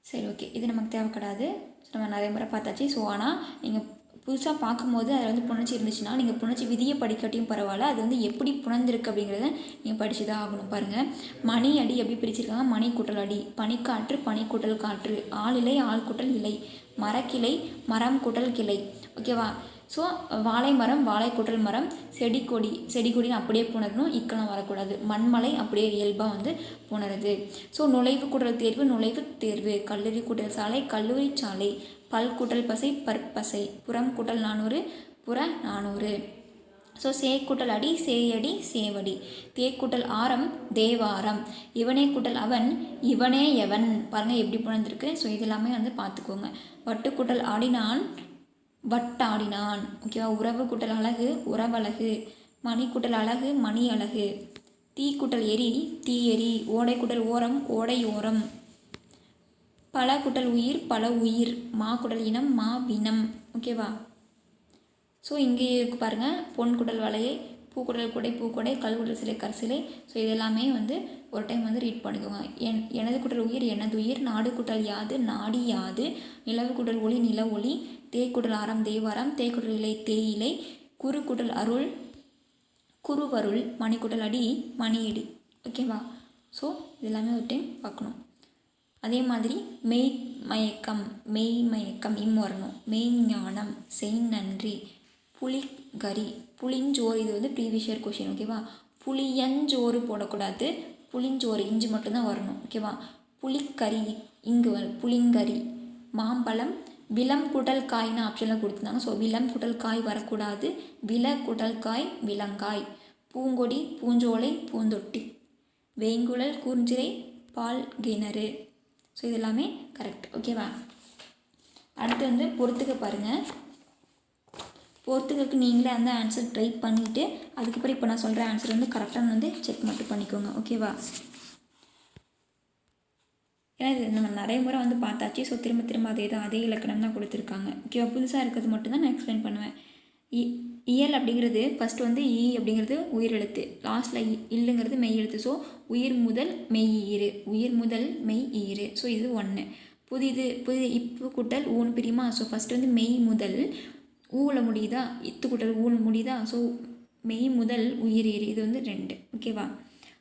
சரி, ஓகே, இது நமக்கு தேவைப்படாது. ஸோ நம்ம நிறைய முறை பார்த்தாச்சு. ஸோ ஆனால் நீங்கள் புதுசாக பார்க்கும்போது அதில் வந்து புணர்ச்சி இருந்துச்சுன்னா நீங்கள் புணர்ச்சி விதியை படிக்காட்டியும் பரவாயில்ல, அது வந்து எப்படி புணர்ந்திருக்கு அப்படிங்கிறத நீங்கள் படித்து தான் ஆகணும். பாருங்கள், மணி அடி எப்படி பிரிச்சிருக்காங்க. மணி கூட்டல் அடி, பனிக்காற்று பனி கூட்டல் காற்று, ஆளிலை ஆள் கூட்டல் இலை, மரக்கிளை மரம் கூட்டல் கிளை. ஓகேவா. ஸோ வாழை மரம் வாழை கூட்டல் மரம், செடி கொடின்னு அப்படியே புணரணும், இக்கெல்லாம் வரக்கூடாது. மண்மலை அப்படியே இயல்பாக வந்து புணருது. ஸோ நுழைவு கூட்டல் தேர்வு நுழைவு தேர்வு, கல்லூரி கூட்டல் சாலை கல்லூரி சாலை, பல் கூட்டல் பசை பற்பசை, புறம் கூட்டல் 400 புற 400. ஸோ சேக்கூட்டல் அடி சேயடி சேவடி, தேக்கூட்டல் ஆரம் தேவாரம், இவனே கூட்டல் அவன் இவனே எவன். பாருங்கள் எப்படி புணர்ந்துருக்கு. ஸோ இதெல்லாமே வந்து பார்த்துக்கோங்க. வட்டு கூட்டல் ஆடினான் வட்டாடினான். ஓகேவா. உறவு கூட்டல் அழகு உறவழகு, மணி கூட்டல் அழகு மணி அழகு, தீ கூட்டல் எரி தீ எரி, ஓடை கூட்டல் ஓரம் ஓடை ஓரம், பல கூட்டல் உயிர் பல உயிர், மா கூட்டல் இனம் மா வினம். ஓகேவா. ஸோ இங்கே பாருங்கள், பொன் கூட்டல் வளையை, பூக்குடல் கொடை பூக்கொடை, கல்குடல் சிலை கற்சிலை. ஸோ இதெல்லாமே வந்து ஒரு டைம் வந்து ரீட் பண்ணிக்கோங்க. எனது கூட்டல் உயிர் எனது உயிர், நாடு கூட்டல் யாது நாடி யாது, நிலவு கூட்டல் ஒளி நில ஒளி, தேக்கூட்டல் ஆரம் தேவாரம், தேக்கூட்டல் இலை தேயிலை, குறு கூட்டல் அருள் குருவருள், மணி கூட்டல் அடி மணியடி. ஓகேவா. ஸோ இதெல்லாமே ஒரு டைம் பார்க்கணும். அதே மாதிரி மெய் மயக்கம் இம் வரணும். மெய்ஞானம் செய் நன்றி, புளிகரி புளிஞ்சோறு, இது வந்து ப்ரீவியஸ் இயர் கொஷின். ஓகேவா. புளியஞ்சோறு போடக்கூடாது, புளிஞ்சோறு இஞ்சி மட்டும்தான் வரணும். ஓகேவா. புளிக்கறி இங்கு புளிங்கறி, மாம்பழம் விலம் கூட்டல் காய்னு ஆப்ஷனில் கொடுத்துருந்தாங்க. ஸோ விலம் கூட்டல் காய் வரக்கூடாது, வில கூட்டல் காய் விலங்காய், பூங்கொடி பூஞ்சோலை பூந்தொட்டி, வேங்குழல் கூர்ஞ்சிரை பால் கிணறு. ஸோ இது எல்லாமே கரெக்ட். ஓகேவா. அடுத்து வந்து பொறுத்துக்க பாருங்கள். பொறுத்துக்கு நீங்களே அந்த ஆன்சர் ட்ரை பண்ணிவிட்டு அதுக்கப்புறம் இப்போ நான் சொல்கிற ஆன்சர் வந்து கரெக்டாக வந்து செக் மட்டும் பண்ணிக்கோங்க. ஓகேவா. ஏன்னா இது நம்ம நிறைய முறை வந்து பார்த்தாச்சு. ஸோ திரும்ப அதே இலக்கணம் தான் கொடுத்துருக்காங்க. ஓகேவா. புதுசாக இருக்கிறது மட்டும்தான் நான் எக்ஸ்பிளைன் பண்ணுவேன். இயல் அப்படிங்கிறது ஃபஸ்ட்டு வந்து ஈ அப்படிங்கிறது உயிர் எழுத்து, லாஸ்ட்டில் இல்லுங்கிறது மெய் எழுத்து. ஸோ உயிர் முதல் மெய் ஈறு. ஸோ இது 1. புதிது இப்பு கூட்டல் ஊன் பிரியுமா. ஸோ ஃபஸ்ட்டு வந்து மெய் முதல் ஊவில் முடியுதா, இத்து கூட்டல் ஊன் முடியுதா. ஸோ மெய் முதல் உயிர் ஈறு, இது வந்து 2. ஓகேவா.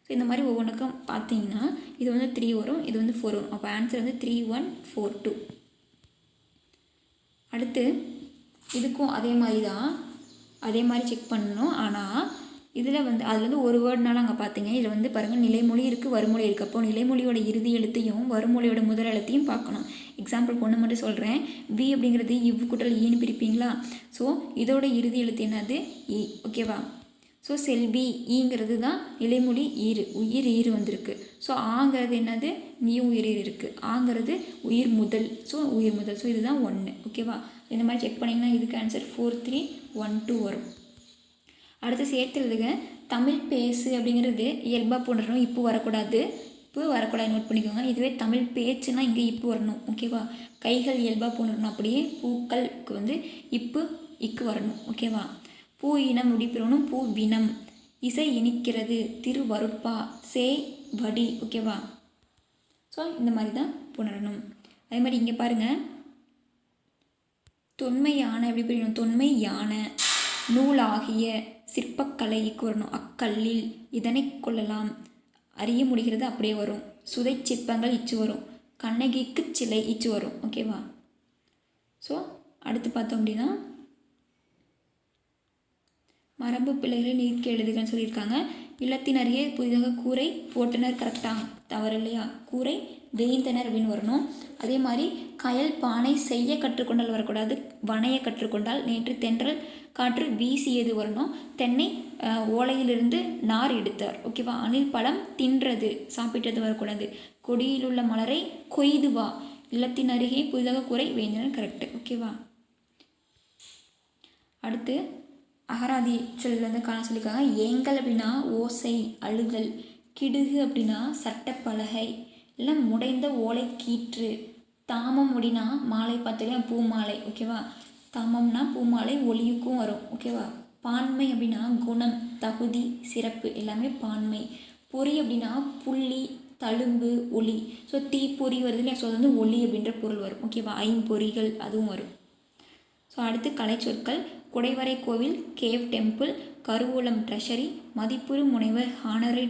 ஸோ இந்த மாதிரி ஒவ்வொன்றுக்கும் பார்த்தீங்கன்னா இது வந்து 3 வரும், இது வந்து 4 வரும். அப்போ ஆன்சர் வந்து 3 1 4 2. அடுத்து இதுக்கும் அதே மாதிரி செக் பண்ணணும். ஆனால் இதில் வந்து அதில் வந்து ஒரு வேர்டுனால அங்கே பார்த்தீங்க. இதில் வந்து பாருங்கள், நிலைமொழி இருக்குது வறுமொழி இருக்குது. அப்போது நிலைமொழியோட இறுதி எழுத்தையும் வறுமொழியோட முதல் எழுத்தையும் பார்க்கணும். எக்ஸாம்பிள் ஒன்று மட்டும் சொல்கிறேன். வி அப்படிங்கிறது இவ் கூட்டல் ஈன்னு பிரிப்பீங்களா. ஸோ இதோட இறுதி எழுத்து என்னது இ. ஓகேவா. ஸோ செல்வி ஈங்கிறது தான் நிலைமொழி ஈறு, உயிர் ஈறு வந்திருக்கு. ஸோ ஆங்கிறது என்னது நீயும் உயிர் ஈறு இருக்குது, ஆங்கிறது உயிர் முதல். ஸோ உயிர் முதல். ஸோ இதுதான் 1. ஓகேவா. இந்த மாதிரி செக் பண்ணிங்கன்னா இதுக்கு ஆன்சர் 4 3 1 2 வரும். அடுத்து சேர்த்து எழுதுங்க. தமிழ் பேசு அப்படிங்கிறது இயல்பாக போடணும், இப்போ வரக்கூடாது. இப்பு வரக்கூடாது, நோட் பண்ணிக்கோங்க. இதுவே தமிழ் பேச்சுன்னா இங்கே இப்பு வரணும். ஓகேவா? கைகள் இயல்பாக போடணும். அப்படியே பூக்களுக்கு வந்து இப்பு இக்கு வரணும். ஓகேவா? பூ இனம் முடிப்பிறணும். பூ வினம். இசை இனிக்கிறது. திருவருட்பா. சே வடி. ஓகேவா? ஸோ இந்த மாதிரி தான் புணரணும். அதே மாதிரி இங்கே பாருங்கள், தொன்மை யானை எப்படி புரியணும்? தொன்மை யானை. நூலாகிய சிற்பக்கலைக்கு வரணும். அக்கல்லில் இதனை கொள்ளலாம். அறிய முடிகிறது அப்படியே வரும். சுதை சிற்பங்கள் இச்சு வரும். கண்ணகிக்கு சிலை இச்சு வரும். ஓகேவா? ஸோ அடுத்து பார்த்தோம் அப்படின்னா மரபு பிள்ளைகளை நீக்கி எழுதுகன்னு சொல்லியிருக்காங்க. இல்லத்தின் அருகே புதிதாக கூரை போட்டனர். கரெக்டாக தவறு இல்லையா? கூரை வேந்தனர் அப்படின்னு வரணும். அதே மாதிரி கயல் பானை செய்ய கற்றுக்கொண்டால் வரக்கூடாது, வனைய கற்றுக்கொண்டால். நேற்று தென்றல் காற்று வீசியது வரணும். தென்னை ஓலையிலிருந்து நார் எடுத்தார். ஓகேவா? அணில் பழம் தின்றது, சாப்பிட்டது வரக்கூடாது. கொடியிலுள்ள மலரை கொய்து வா. இல்லத்தின் அருகே புதிதாக கூரை வேந்தனர். கரெக்டு. ஓகேவா? அடுத்து அகராதி சொல்லிலேருந்து காண சொல்லியிருக்காங்க. ஏங்கல் அப்படின்னா ஓசை, அழுகல். கிடுகு அப்படின்னா சட்டப்பலகை, இல்லை முடைந்த ஓலை கீற்று. தாமம் அப்படின்னா மாலை பார்த்தீங்கன்னா பூ மாலை. ஓகேவா? தாமம்னா பூ மாலை, ஒளியுக்கும் வரும். ஓகேவா? பான்மை அப்படின்னா குணம், தகுதி, சிறப்பு, எல்லாமே பான்மை. பொறி அப்படின்னா புள்ளி, தழும்பு, ஒளி. ஸோ தீப்பொறி வருது இல்லையா? ஸோ அது வந்து ஒளி அப்படின்ற பொருள் வரும். ஓகேவா? ஐம்பொறிகள் அதுவும் வரும். ஸோ அடுத்து கலைச்சொற்கள். குடைவரை கோவில், கேவ் டெம்பிள். கருவூலம் ட்ரெஷரி. மதிப்புறு முனைவர் ஹானரி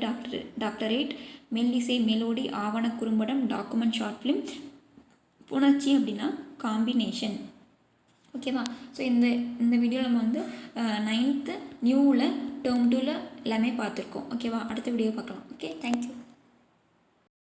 டாக்டரேட். மெல்லிசை மெலோடி, ஆவண குறும்படம், டாக்குமெண்ட் ஷார்ட் ஃபிலிம். புணர்ச்சி அப்படின்னா காம்பினேஷன். ஓகேவா? ஸோ இந்த வீடியோவில் நம்ம வந்து 9th நியூவில் டேர்ம் 2ல் எல்லாமே பார்த்துருக்கோம். ஓகேவா? அடுத்த வீடியோ பார்க்கலாம். Okay, thank you.